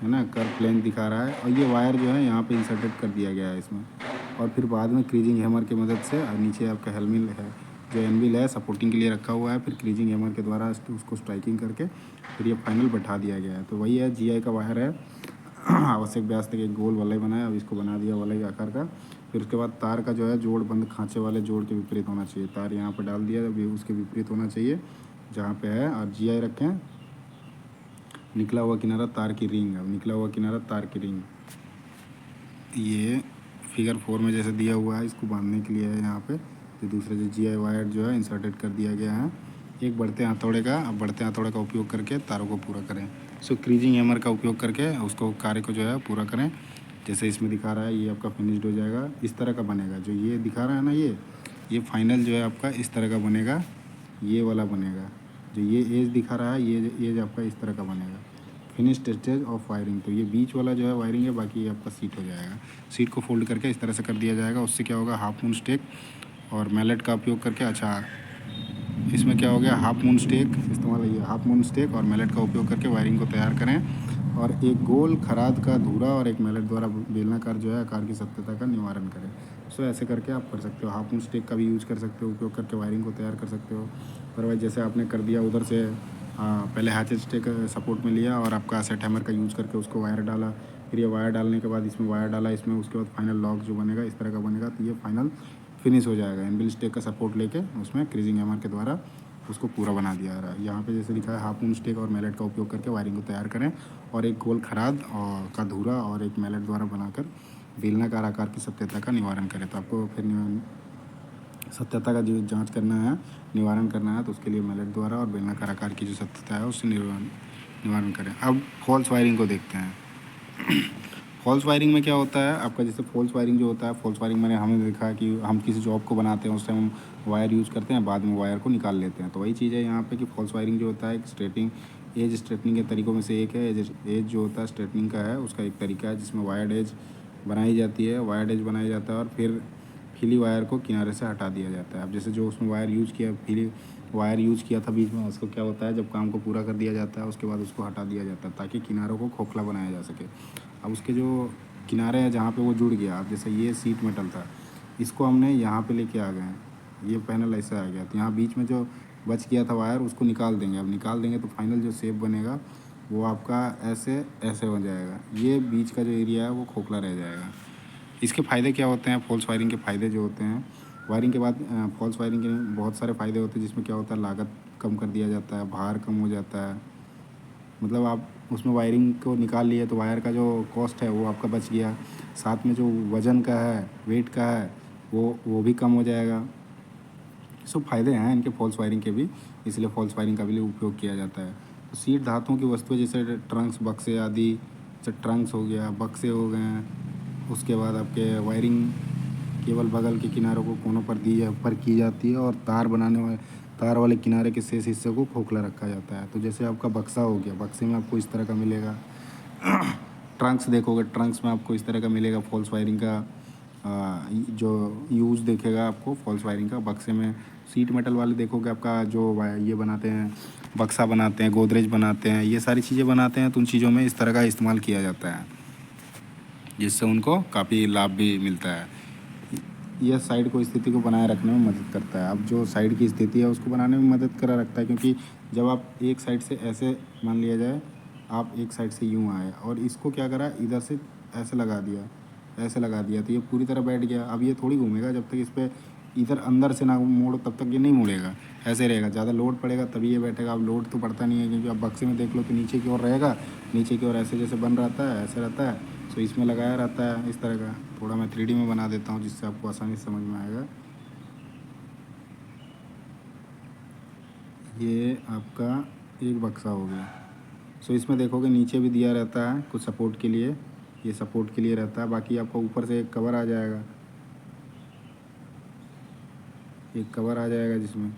[SPEAKER 1] है ना, कर्व प्लेन दिखा रहा है, और ये वायर जो है यहाँ पे इंसर्टेड कर दिया गया है इसमें। और फिर बाद में क्रीजिंग हैमर की मदद से, और नीचे आपका हेलमिल है, जो एनविल है सपोर्टिंग के लिए रखा हुआ है, फिर क्रीजिंग हैमर के द्वारा उसको स्ट्राइकिंग करके फिर ये फाइनल बैठा दिया गया है। तो वही है, GI का वायर है। आवश्यक व्यास तक एक गोल वलय बनाया, अब इसको बना दिया वलय आकार का। फिर उसके बाद तार का जो है जोड़ बंद खांचे वाले जोड़ के विपरीत होना चाहिए। तार यहाँ पर डाल दिया, उसके विपरीत होना चाहिए जहाँ पे है, और GI रखें। निकला हुआ किनारा तार की रिंग, अब निकला हुआ किनारा तार की रिंग, ये फिगर 4 में जैसे दिया हुआ है, इसको बांधने के लिए है। यहाँ पे जो दूसरे जो GI वायर जो है इंसर्टेड कर दिया गया है एक बढ़ते हथौड़े का। अब बढ़ते हथौड़े का उपयोग करके तारों को पूरा करें। सो क्रीजिंग हैमर का उपयोग करके उसको कार्य को जो है पूरा करें। जैसे इसमें दिखा रहा है, ये आपका फिनिश्ड हो जाएगा, इस तरह का बनेगा। जो ये दिखा रहा है ना, ये फाइनल जो है आपका इस तरह का बनेगा, ये वाला बनेगा। जो ये एज दिखा रहा है, ये एज आपका इस तरह का बनेगा। फिनिश्ड स्टेज ऑफ वायरिंग, तो ये बीच वाला जो है वायरिंग है, बाकी ये आपका सीट हो जाएगा। सीट को फोल्ड करके इस तरह से कर दिया जाएगा। उससे क्या होगा, हाफ मून स्टेक और मैलेट का उपयोग करके, अच्छा इसमें क्या हो गया, हाफ मून स्टेक इस्तेमाल है, हाफ मून स्टेक और मैलेट का उपयोग करके वायरिंग को तैयार करें, और एक गोल खराद का धूरा और एक मैलेट द्वारा बेलनाकार जो है आकार की सत्यता का निवारण करें। सो ऐसे करके आप कर सकते हो। हाफ मून स्टेक का भी यूज़ कर सकते हो, उपयोग करके वायरिंग को तैयार कर सकते हो। अदरवाइज जैसे आपने कर दिया उधर से, पहले हैचेट स्टेक सपोर्ट में लिया और आपका सेट हैमर का यूज़ करके उसको वायर डाला, फिर ये वायर डालने के बाद इसमें वायर डाला इसमें, उसके बाद फाइनल लॉक जो बनेगा इस तरह का बनेगा, तो ये फाइनल फिनिश हो जाएगा। एनविल स्टेक का सपोर्ट लेके उसमें क्रीजिंग हैमर के द्वारा उसको पूरा बना दिया जा रहा है। यहाँ पे जैसे लिखा है, हाफ मून स्टेक और मैलेट का उपयोग करके वायरिंग को तैयार करें, और एक गोल खराद और का धूरा और एक मैलेट द्वारा बनाकर बेलनाकार आकार की सत्यता का निवारण करें। तो आपको फिर सत्यता का जो जांच करना है, निवारण करना है, तो उसके लिए मैलेट द्वारा और बेलनाकार आकार की जो सत्यता है उससे निवारण करें। अब फॉल्स वायरिंग को देखते हैं। फॉल्स वायरिंग में क्या होता है आपका, जैसे फॉल्स वायरिंग जो होता है, फॉल्स वायरिंग मैंने हमें देखा है कि हम किसी जॉब को बनाते हैं उस टाइम हम वायर यूज़ करते हैं, बाद में वायर को निकाल लेते हैं। तो वही चीज़ है यहाँ पे कि फॉल्स वायरिंग जो होता है, एज स्ट्रेटनिंग के तरीकों में से एक है। एज जो होता है स्ट्रेटनिंग का है, उसका एक तरीका है जिसमें वायर्ड एज बनाई जाती है, वायर्ड एज बनाया जाता है और फिर फिली वायर को किनारे से हटा दिया जाता है। अब जैसे जो उसमें वायर यूज़ किया, फिली वायर यूज़ किया था बीच में, उसको क्या होता है, जब काम को पूरा कर दिया जाता है उसके बाद उसको हटा दिया जाता है ताकि किनारों को खोखला बनाया जा सके। अब उसके जो किनारे हैं जहाँ पे वो जुड़ गया, अब जैसे ये सीट मेटल था, इसको हमने यहाँ पे लेके आ गए हैं, ये पैनल ऐसा आ गया, तो यहाँ बीच में जो बच गया था वायर उसको निकाल देंगे। अब निकाल देंगे तो फाइनल जो शेप बनेगा वो आपका ऐसे ऐसे हो जाएगा। ये बीच का जो एरिया है वो खोखला रह जाएगा। इसके फ़ायदे क्या होते हैं, फॉल्स वायरिंग के फ़ायदे जो होते हैं, वायरिंग के बाद फॉल्स वायरिंग के बहुत सारे फ़ायदे होते हैं, जिसमें क्या होता है, लागत कम कर दिया जाता है, भार कम हो जाता है। मतलब आप उसमें वायरिंग को निकाल लिए तो वायर का जो कॉस्ट है वो आपका बच गया, साथ में जो वज़न का है, वेट का है, वो भी कम हो जाएगा। सब फ़ायदे हैं इनके फॉल्स वायरिंग के भी, इसलिए फॉल्स वायरिंग का भी उपयोग किया जाता है। तो सीट धातुओं की वस्तुएं जैसे ट्रंक्स, बक्से आदि, जैसे ट्रंक्स हो गया, बक्से हो गए, उसके बाद आपके वायरिंग केवल बगल के किनारों को कोनों पर की जाती है, और तार वाले किनारे के शेष हिस्से को खोखला रखा जाता है। तो जैसे आपका बक्सा हो गया, बक्से में आपको इस तरह का मिलेगा। ट्रंक्स देखोगे, ट्रंक्स में आपको इस तरह का मिलेगा फॉल्स वायरिंग का जो यूज़ देखेगा आपको फॉल्स वायरिंग का। बक्से में सीट मेटल वाले देखोगे आपका जो ये बनाते हैं, बक्सा बनाते हैं, गोदरेज बनाते हैं, ये सारी चीज़ें बनाते हैं, तो उन चीज़ों में इस तरह का इस्तेमाल किया जाता है, जिससे उनको काफ़ी लाभ भी मिलता है। यह साइड को स्थिति को बनाए रखने में मदद करता है। अब जो साइड की स्थिति है उसको बनाने में मदद करा रखता है, क्योंकि जब आप एक साइड से ऐसे मान लिया जाए, आप एक साइड से यूँ आए और इसको क्या करा, इधर से ऐसे लगा दिया, ऐसे लगा दिया, तो ये पूरी तरह बैठ गया। अब ये थोड़ी घूमेगा, जब तक इस पर इधर अंदर से ना मोड़ो तब तक ये नहीं मुड़ेगा, ऐसे रहेगा। ज़्यादा लोड पड़ेगा तभी ये बैठेगा। अब लोड तो पड़ता नहीं है, क्योंकि आप बक्से में देख लो तो नीचे की ओर रहेगा, नीचे की ओर ऐसे जैसे बन रहता है ऐसे रहता है, सो इसमें लगाया रहता है इस तरह का। थोड़ा मैं 3D में बना देता हूँ जिससे आपको आसानी से समझ में आएगा। ये आपका एक बक्सा हो गया। सो इसमें देखोगे नीचे भी दिया रहता है कुछ सपोर्ट के लिए, ये सपोर्ट के लिए रहता है। बाकी आपका ऊपर से एक कवर आ जाएगा, एक कवर आ जाएगा जिसमें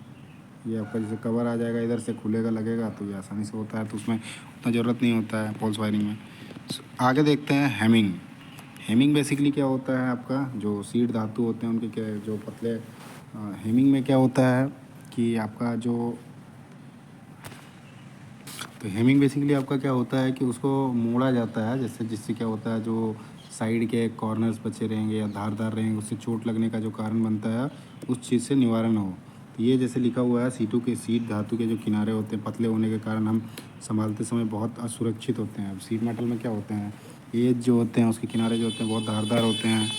[SPEAKER 1] ये आपका जैसे कवर आ जाएगा, इधर से खुलेगा लगेगा, तो ये आसानी से होता है, तो उसमें उतना ज़रूरत नहीं होता है फॉल्स वायरिंग में। आगे देखते हैं हेमिंग। हेमिंग बेसिकली क्या होता है, आपका जो सीड धातु होते हैं उनके क्या जो पतले, हेमिंग में क्या होता है कि आपका जो, तो हेमिंग बेसिकली आपका क्या होता है कि उसको मोड़ा जाता है, जैसे जिससे क्या होता है जो साइड के कॉर्नर्स बचे रहेंगे या धारदार रहेंगे, उससे चोट लगने का जो कारण बनता है उस चीज़ से निवारण हो। तो ये जैसे लिखा हुआ है सीटू के सीट धातु के जो किनारे होते हैं पतले होने के कारण हम संभालते समय बहुत असुरक्षित होते हैं। अब सीट मेटल में क्या होते हैं, ये जो होते हैं उसके किनारे जो होते हैं बहुत धारदार होते हैं,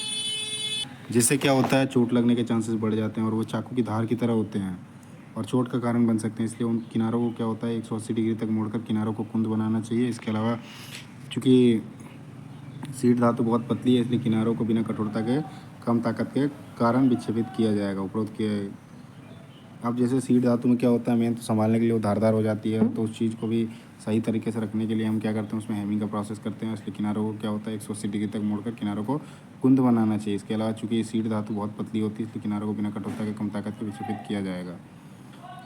[SPEAKER 1] जिससे क्या होता है चोट लगने के चांसेस बढ़ जाते हैं और वो चाकू की धार की तरह होते हैं और चोट का कारण बन सकते हैं। इसलिए उन किनारों को क्या होता है 180 डिग्री तक मोड़कर किनारों को कुंद बनाना चाहिए। इसके अलावा चूँकि सीट धातु बहुत पतली है इसलिए किनारों को बिना कठोरता के कम ताकत के कारण विक्षेपित किया जाएगा। उपरोक्त के अब जैसे सीट धातु में क्या होता है मेन तो संभालने के लिए वो धारदार हो जाती है, तो उस चीज़ को भी सही तरीके से रखने के लिए हम क्या करते हैं उसमें हेमिंग का प्रोसेस करते हैं। इसलिए किनारों को क्या होता है 180 डिग्री तक मोड़कर किनारों को कुंद बनाना चाहिए। इसके अलावा चूँकि ये सीट धातु बहुत पतली होती है इसलिए किनारों को बिना कठोरता के कम ताकत के विक्षेपित किया जाएगा।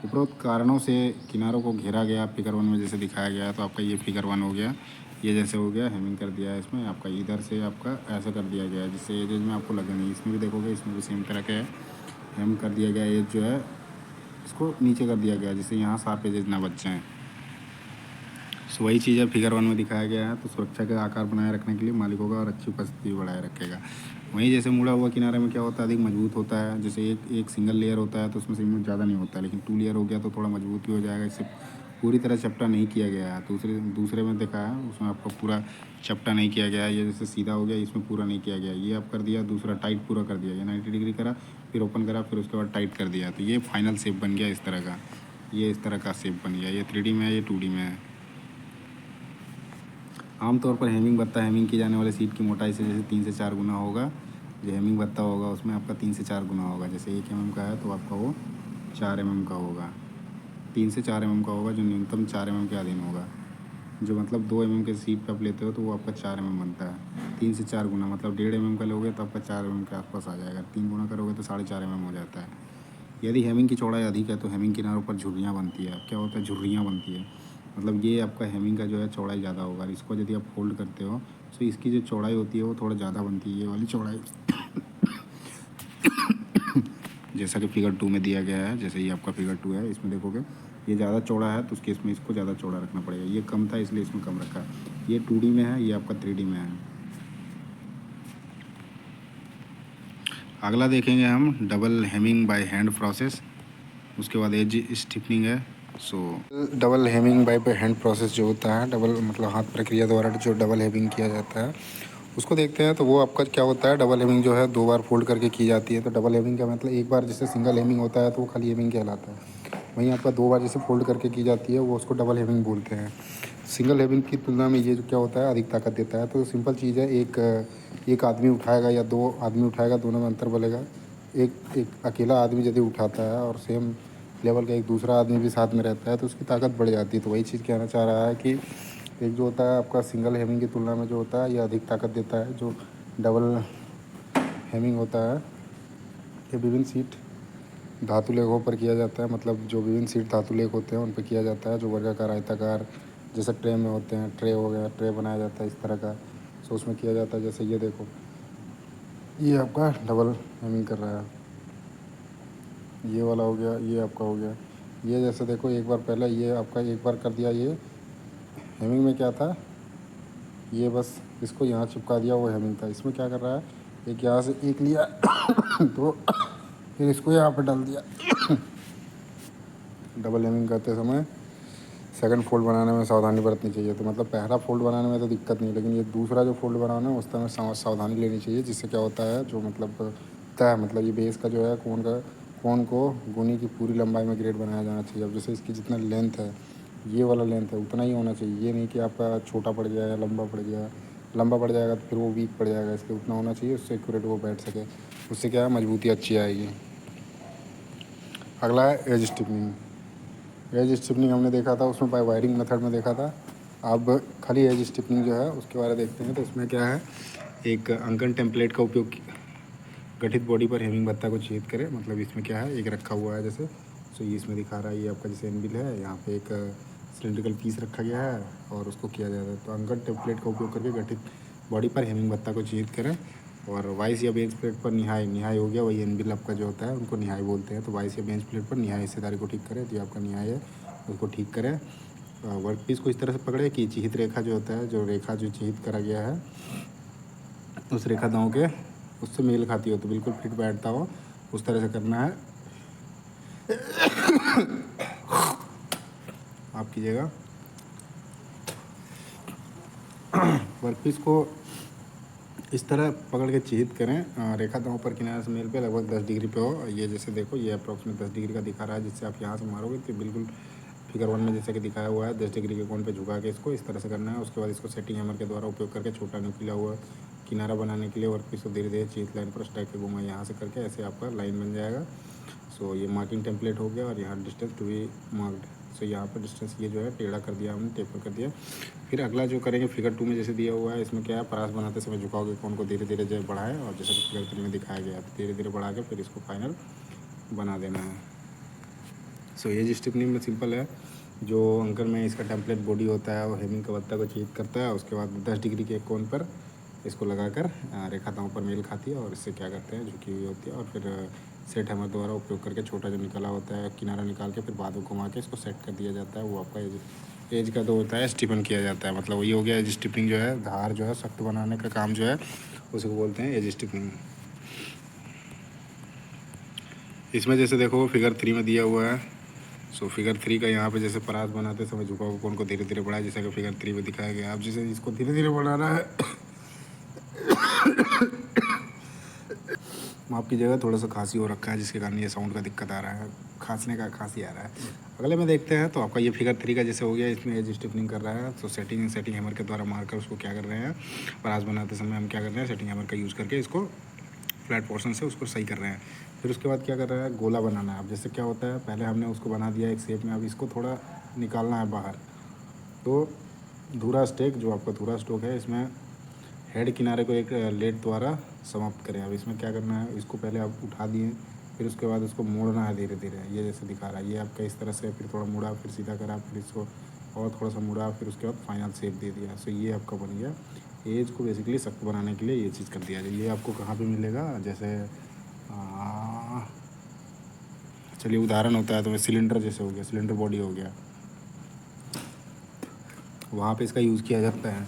[SPEAKER 1] उपरोक्त कारणों से किनारों को घेरा गया फिगर 1 में जैसे दिखाया गया है। तो आपका ये फिगर 1 हो गया, ये जैसे हो गया हेमिंग कर दिया है इसमें आपका, इधर से आपका ऐसा कर दिया गया है जिससे एजेज में आपको लगे नहीं। इसमें भी देखोगे इसमें भी सेम तरह का है, हेम कर दिया गया एज जो है इसको नीचे कर दिया गया जिससे यहाँ शार्प एजेज ना बच जाएँ। सो वही चीज़ है फिगर 1 में दिखाया गया है। तो सुरक्षा का आकार बनाए रखने के लिए मालिक होगा और अच्छी उपस्थिति भी बढ़ाए रखेगा। वहीं जैसे मुड़ा हुआ किनारे में क्या होता है अधिक मजबूत होता है। जैसे एक सिंगल लेयर होता है तो उसमें सीमेंट ज़्यादा नहीं होता है, लेकिन 2 लेयर हो गया तो थोड़ा मजबूत भी हो जाएगा। इससे पूरी तरह चपटा नहीं किया गया है। दूसरे में देखा है उसमें आपको पूरा चपटा नहीं किया गया है। ये जैसे सीधा हो गया इसमें पूरा नहीं किया गया, ये आप कर दिया। दूसरा टाइट पूरा कर दिया, ये 90 डिग्री करा फिर ओपन करा फिर उसके बाद टाइट कर दिया, तो ये फाइनल शेप बन गया इस तरह का। ये इस तरह का शेप बन गया। ये 3D में है, ये 2D में है। आमतौर पर हेमिंग भत्ता हेमिंग की जाने वाले सीट की मोटाई से जैसे 3 से 4 गुना होगा। जो हेमिंग भत्ता होगा उसमें आपका 3 से 4 गुना होगा। जैसे 1 mm का है तो आपका वो 4 mm का होगा, 3 से 4 mm का होगा जो न्यूनतम 4 mm के अधीन होगा। जो मतलब 2 mm के सीट पे आप लेते हो तो वो आपका 4 mm बनता है। 3 से 4 गुना मतलब 1.5 mm का लोगे तो आपका 4 mm के आसपास आ जाएगा। 3 गुना करोगे तो 4.5 mm हो जाता है। यदि हेमिंग की चौड़ाई अधिक है तो हेमिंग किनारों पर झुर्रियाँ बनती है। क्या होता है झुर्रियाँ बनती है, मतलब ये आपका हेमिंग का जो है चौड़ाई ज़्यादा होगा। इसको यदि आप फोल्ड करते हो तो इसकी जो चौड़ाई होती है वो थोड़ा ज़्यादा बनती है, ये वाली चौड़ाई जैसा कि फिगर 2 में दिया गया है। जैसे ये आपका फिगर 2 है इसमें देखोगे ये ज़्यादा चौड़ा है तो उसके इसमें इसको ज़्यादा चौड़ा रखना पड़ेगा। ये कम था इसलिए इसमें कम रखा। ये 2D में है, ये आपका 3D में है। अगला देखेंगे हम double hemming by hand process. उसके बाद एज स्टिफनिंग है। So double hemming by hand process जो होता है, डबल मतलब हाथ प्रक्रिया द्वारा जो डबल हेमिंग किया जाता है उसको देखते हैं। तो वो आपका क्या होता है, डबल हेमिंग जो है 2 बार फोल्ड करके की जाती है। तो डबल हेमिंग का मतलब एक बार जैसे सिंगल हेमिंग होता है तो वो खाली हेमिंग कहलाता है। वहीं आपका 2 बार जैसे फोल्ड करके की जाती है वो उसको डबल हेमिंग बोलते हैं। सिंगल हेमिंग की तुलना में ये जो क्या होता है अधिक ताकत देता है। तो सिंपल चीज़ है, एक आदमी उठाएगा या 2 आदमी उठाएगा दोनों में अंतर बोलेगा। एक अकेला आदमी यदि उठाता है और सेम लेवल का एक दूसरा आदमी भी साथ में रहता है तो उसकी ताकत बढ़ जाती है। तो वही चीज़ कहना चाह रहा है कि एक जो होता है आपका सिंगल हेमिंग की तुलना में जो होता है ये अधिक ताकत देता है। जो डबल हेमिंग होता है ये विभिन्न सीट धातु लेखों पर किया जाता है। मतलब जो विभिन्न सीट धातु लेख होते हैं उन पर किया जाता है, जो वर्गाकार आयताकार जैसे ट्रे में होते हैं। ट्रे हो गया, ट्रे बनाया जाता है इस तरह का, सो उसमें किया जाता है। जैसे ये देखो ये आपका डबल हेमिंग कर रहा है, ये वाला हो गया, ये आपका हो गया। ये जैसे देखो एक बार पहले ये आपका एक बार कर दिया, ये हेमिंग में क्या था, ये बस इसको यहाँ चिपका दिया वो हेमिंग था। इसमें क्या कर रहा है, एक यहाँ से एक लिया तो फिर इसको यहाँ पर डाल दिया। डबल हेमिंग करते समय सेकंड फोल्ड बनाने में सावधानी बरतनी चाहिए। तो मतलब पहला फोल्ड बनाने में तो दिक्कत नहीं, लेकिन ये दूसरा जो फोल्ड बनाना है उस समय सावधानी लेनी चाहिए। जिससे क्या होता है जो मतलब तय मतलब ये बेस का जो है कोण को गुनी की पूरी लंबाई में ग्रेड बनाया जाना चाहिए। अब जैसे इसकी जितना लेंथ है, ये वाला लेंथ है उतना ही होना चाहिए। ये नहीं कि आपका छोटा पड़ गया या लंबा पड़ गया। लंबा पड़ जाएगा तो फिर वो वीक पड़ जाएगा, इसलिए उतना होना चाहिए उससे एक्यूरेट वो बैठ सके। उससे क्या है मजबूती अच्छी आएगी। अगला है एज स्टिफनिंग। एज स्टिफनिंग हमने देखा था उसमें बाय वायरिंग मेथड में देखा था। अब खाली एज स्टिफनिंग जो है उसके बारे में देखते हैं। तो इसमें क्या है, एक अंकन टेम्पलेट का उपयोग गठित बॉडी पर हेमिंग भत्ता को छेद करे। मतलब इसमें क्या है, एक रखा हुआ है जैसे, सो ये इसमें दिखा रहा है। ये आपका जैसे एनबिल है, यहाँ पे एक सिलेंड्रिकल पीस रखा गया है और उसको किया जाता है। तो अंकन टेम्पलेट का उपयोग करके गठित बॉडी पर हेमिंग भत्ता को चिह्नित करें और वाइस या बेंच प्लेट पर निहाई हो गया, वही एनबिल आपका जो होता है उनको निहाई बोलते हैं। तो वाइस या बेंच प्लेट पर निहाई हिस्सेदारी को ठीक करें, तो ये आपका निहाई है, उसको ठीक करें। वर्क पीस को इस तरह से पकड़े कि चिहित रेखा जो होता है, जो रेखा जो चिहित करा गया है उस रेखा दांव के उससे मेल खाती हो, तो बिल्कुल फिट बैठता हो उस तरह से करना है। आप कीजिएगा। वर्कपीस को इस तरह पकड़ के चिहित करें, रेखा दांव पर किनारे से मेल पे लगभग 10 डिग्री पे हो। ये जैसे देखो, ये अप्रॉक्सीमेट 10 डिग्री का दिखा रहा है, जिससे आप यहाँ से मारोगे तो बिल्कुल फिगर 1 में जैसे कि दिखाया हुआ है 10 डिग्री के कोण पे झुका के इसको इस तरह से करना है। उसके बाद इसको सेटिंग हैमर के द्वारा उपयोग करके छोटा नुकीला हुआ किनारा बनाने के लिए वर्कपीस को धीरे धीरे चिहित लाइन पर स्ट्राइक के घुमा, यहाँ से करके ऐसे आपका लाइन बन जाएगा। सो ये मार्किंग टेम्पलेट हो गया और यहाँ डिस्टेंस टू बी मार्क्ड। सो यहाँ पर डिस्टेंस ये जो है टेढ़ा कर दिया हमने, टेपर कर दिया। फिर अगला जो करेंगे फिगर 2 में जैसे दिया हुआ है, इसमें क्या है, परास बनाते समय झुकाव के कोण को धीरे धीरे जो बढ़ाए और जैसे कि फिगर 3 में दिखाया गया तो धीरे धीरे बढ़ा के फिर इसको फाइनल बना देना है। सो ये स्टिपनिंग में सिंपल है। जो अंकन में इसका टेम्पलेट बॉडी होता है वो हेमिंग का भत्ता को चिह्नित करता है, उसके बाद 10 डिग्री के कोण पर इसको लगाकर रेखा दांव पर मेल खाती है और इससे क्या करते हैं, झुकी हुई होती है। और फिर सेट हैमर द्वारा उपयोग करके छोटा जो निकला होता है किनारा निकाल के फिर बाद में घुमा के इसको सेट कर दिया जाता है। वो आपका एज का जो होता है स्टिफन किया जाता है, मतलब ये हो गया एज स्टिफनिंग, जो है धार जो है सख्त बनाने का काम जो है उसको बोलते हैं एज स्टिफनिंग। इसमें जैसे देखो फिगर 3 में दिया हुआ है। सो फिगर 3 का यहाँ पे जैसे परास बनाते समय झुकाव कोण को धीरे धीरे बढ़ाया, जैसे कि फिगर 3 में दिखाया गया। आप जैसे इसको धीरे धीरे बढ़ाना है, माफ़ कीजिएगा, थोड़ा सा खांसी हो रखा है जिसके कारण ये साउंड का दिक्कत आ रहा है, खांसी आ रहा है। अगले में देखते हैं। तो आपका ये फिगर 3 का जैसे हो गया, इसमें एज स्टिफनिंग कर रहा है। तो सेटिंग हैमर के द्वारा मारकर उसको क्या कर रहे हैं, परास बनाते समय हम क्या कर रहे हैं, सेटिंग हैमर का यूज़ करके इसको फ्लैट पोर्शन से उसको सही कर रहे हैं। फिर उसके बाद क्या कर रहा है, गोला बनाना है। अब जैसे क्या होता है, पहले हमने उसको बना दिया एक शेप में, अब इसको थोड़ा निकालना है बाहर। तो धुरा स्टेक, जो आपका धुरा स्टोक है, इसमें हेड किनारे को एक लेड द्वारा समाप्त करें। अब इसमें क्या करना है, इसको पहले आप उठा दिए, फिर उसके बाद इसको मोड़ना है धीरे धीरे, ये जैसे दिखा रहा है। ये आपका इस तरह से, फिर थोड़ा मुड़ा, फिर सीधा करा, फिर इसको और थोड़ा सा मुड़ा, फिर उसके बाद फाइनल शेप दे दिया। सो ये आपका बन गया। एज को बेसिकली सख्त बनाने के लिए ये चीज़ कर दिया जाए। ये आपको कहाँ पे मिलेगा, जैसे चलिए उदाहरण होता है तो सिलेंडर जैसे हो गया, सिलेंडर बॉडी हो गया, वहाँ पे इसका यूज़ किया जाता है।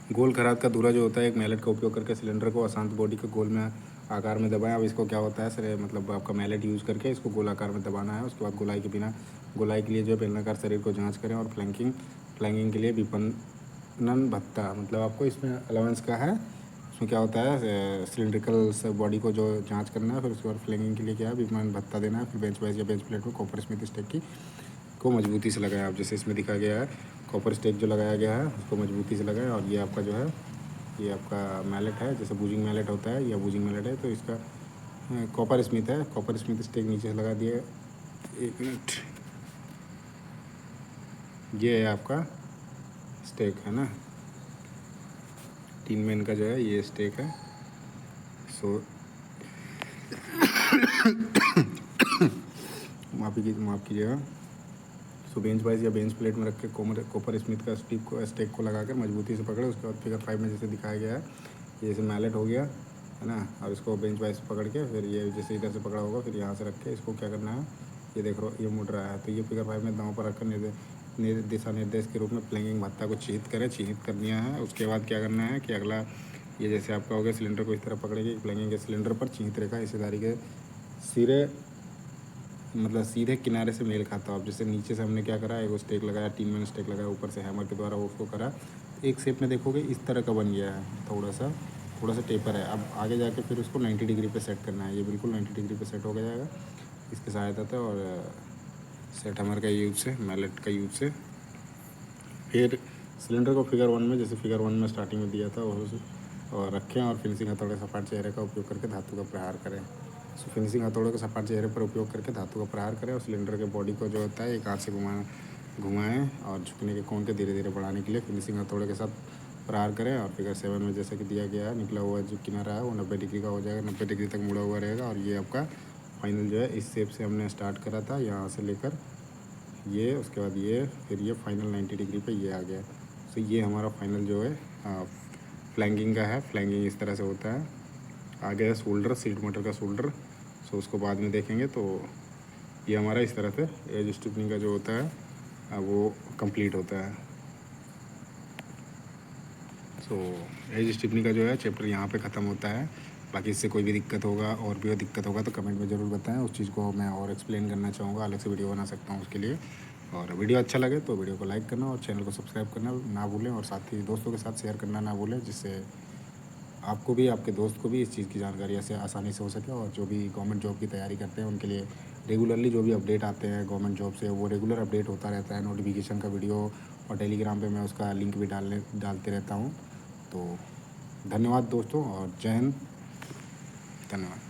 [SPEAKER 1] गोल खराद का धुरा जो होता है, एक मैलेट का उपयोग करके सिलेंडर को अशांत बॉडी के गोल में आकार में दबाएं। अब इसको क्या होता है सर, मतलब आपका मैलेट यूज़ करके इसको गोल आकार में दबाना है। उसके बाद गोलाई के बिना, गोलाई के लिए जो है बेलनाकार शरीर को जांच करें और फ्लैंकिंग के लिए विपणन भत्ता, मतलब आपको इसमें अलाउंस का है। उसमें क्या होता है, सिलेंड्रिकल बॉडी को जो जांच करना है, फिर उसके बाद फ्लैंकिंग के लिए क्या है, विपणन भत्ता देना है। फिर बेंच वाइज या बेंच प्लेट में कॉपर स्मिथ स्टेक की को मजबूती से लगाया। आप जैसे इसमें दिखा गया है, कॉपर स्टेक जो लगाया गया है उसको मजबूती से लगाया। और ये आपका जो है, ये आपका मैलेट है, जैसे बूजिंग मैलेट होता है या बूजिंग मैलेट है, तो इसका कॉपर स्मिथ है, कॉपर स्मिथ स्टेक नीचे से लगा दिए। एक मिनट, ये है आपका स्टेक है ना, 3 मेन का जो है ये स्टेक है। सो माफ़ कीजिएगा। सो बेंच वाइज या बेंच प्लेट में रख के कॉपर स्मिथ का स्टेक को लगाकर मजबूती से पकड़े। उसके बाद फिगर 5 में जैसे दिखाया गया है, ये जैसे मैलेट हो गया है ना, और इसको बेंच वाइज पकड़ के फिर ये जैसे इधर से पकड़ा होगा, फिर यहाँ से रख के इसको क्या करना है, ये देख लो ये मुड़ रहा है, तो ये फिगर 5 में दांव पर रखकर दिशा निर्देश के रूप में फ्लैंकिंग भत्ता को चिह्नित कर दिया है। उसके बाद क्या करना है कि अगला ये जैसे आपका हो गया, सिलेंडर को इस तरह पकड़ेगी, फ्लैंकिंग के सिलेंडर पर चिह्नित रेखा हिस्सेदारी के सिरे, मतलब सीधे किनारे से मेल खाता हो। अब जैसे नीचे से हमने क्या करा, एक स्टेक लगाया, 3 मैंने स्टेक लगाया, ऊपर से हैमर के द्वारा उसको करा, एक शेप में देखोगे इस तरह का बन गया है, थोड़ा सा टेपर है। अब आगे जाके फिर उसको 90 डिग्री पे सेट करना है। ये बिल्कुल 90 डिग्री पे सेट हो जाएगा इसकी सहायता से और सेट हैमर का यूज से, मैलेट का यूज से। फिर सिलेंडर को फिगर 1 में, जैसे फिगर 1 में स्टार्टिंग में दिया था और रखें और फिनिशिंग हथौड़े सपाट चेहरे का उपयोग करके धातु का प्रहार करें। सो फिनिशिंग हथौड़े को सपाट चेहरे पर उपयोग करके धातु का प्रहार करें और सिलेंडर के बॉडी को जो होता है एक हाथ से घुमाएं और झुकने के कोण के धीरे धीरे बढ़ाने के लिए फिनिशिंग हथौड़े के साथ प्रहार करें। और फिगर 7 में जैसे कि दिया गया है, निकला हुआ जो किनारा है वो 90 डिग्री का हो जाएगा, 90 डिग्री तक मुड़ा हुआ रहेगा। और ये आपका फाइनल जो है इस शेप से हमने स्टार्ट करा था, यहाँ से लेकर ये, उसके बाद ये, फिर ये फाइनल 90 डिग्री पे ये आ गया। सो ये हमारा फाइनल जो है फ्लैंगिंग का है। फ्लैंगिंग इस तरह से होता है। आ गया शोल्डर, सीट मोटर का शोल्डर। सो उसको बाद में देखेंगे। तो ये हमारा इस तरह से एज स्टिफनिंग का जो होता है वो कंप्लीट होता है। सो एज स्टिफनिंग का जो है चैप्टर यहाँ पे ख़त्म होता है। बाकी इससे कोई भी दिक्कत होगा और भी दिक्कत होगा तो कमेंट में ज़रूर बताएं। उस चीज़ को मैं और एक्सप्लेन करना चाहूँगा, अलग से वीडियो बना सकता हूँ उसके लिए। और वीडियो अच्छा लगे तो वीडियो को लाइक करना और चैनल को सब्सक्राइब करना ना भूलें, और साथ ही दोस्तों के साथ शेयर करना ना भूलें, जिससे आपको भी, आपके दोस्त को भी इस चीज़ की जानकारी ऐसे आसानी से हो सके। और जो भी गवर्नमेंट जॉब की तैयारी करते हैं उनके लिए रेगुलरली जो भी अपडेट आते हैं गवर्नमेंट जॉब से, वो रेगुलर अपडेट होता रहता है। नोटिफिकेशन का वीडियो और टेलीग्राम पे मैं उसका लिंक भी डालते रहता हूँ। तो धन्यवाद दोस्तों, और जय हिंद। धन्यवाद।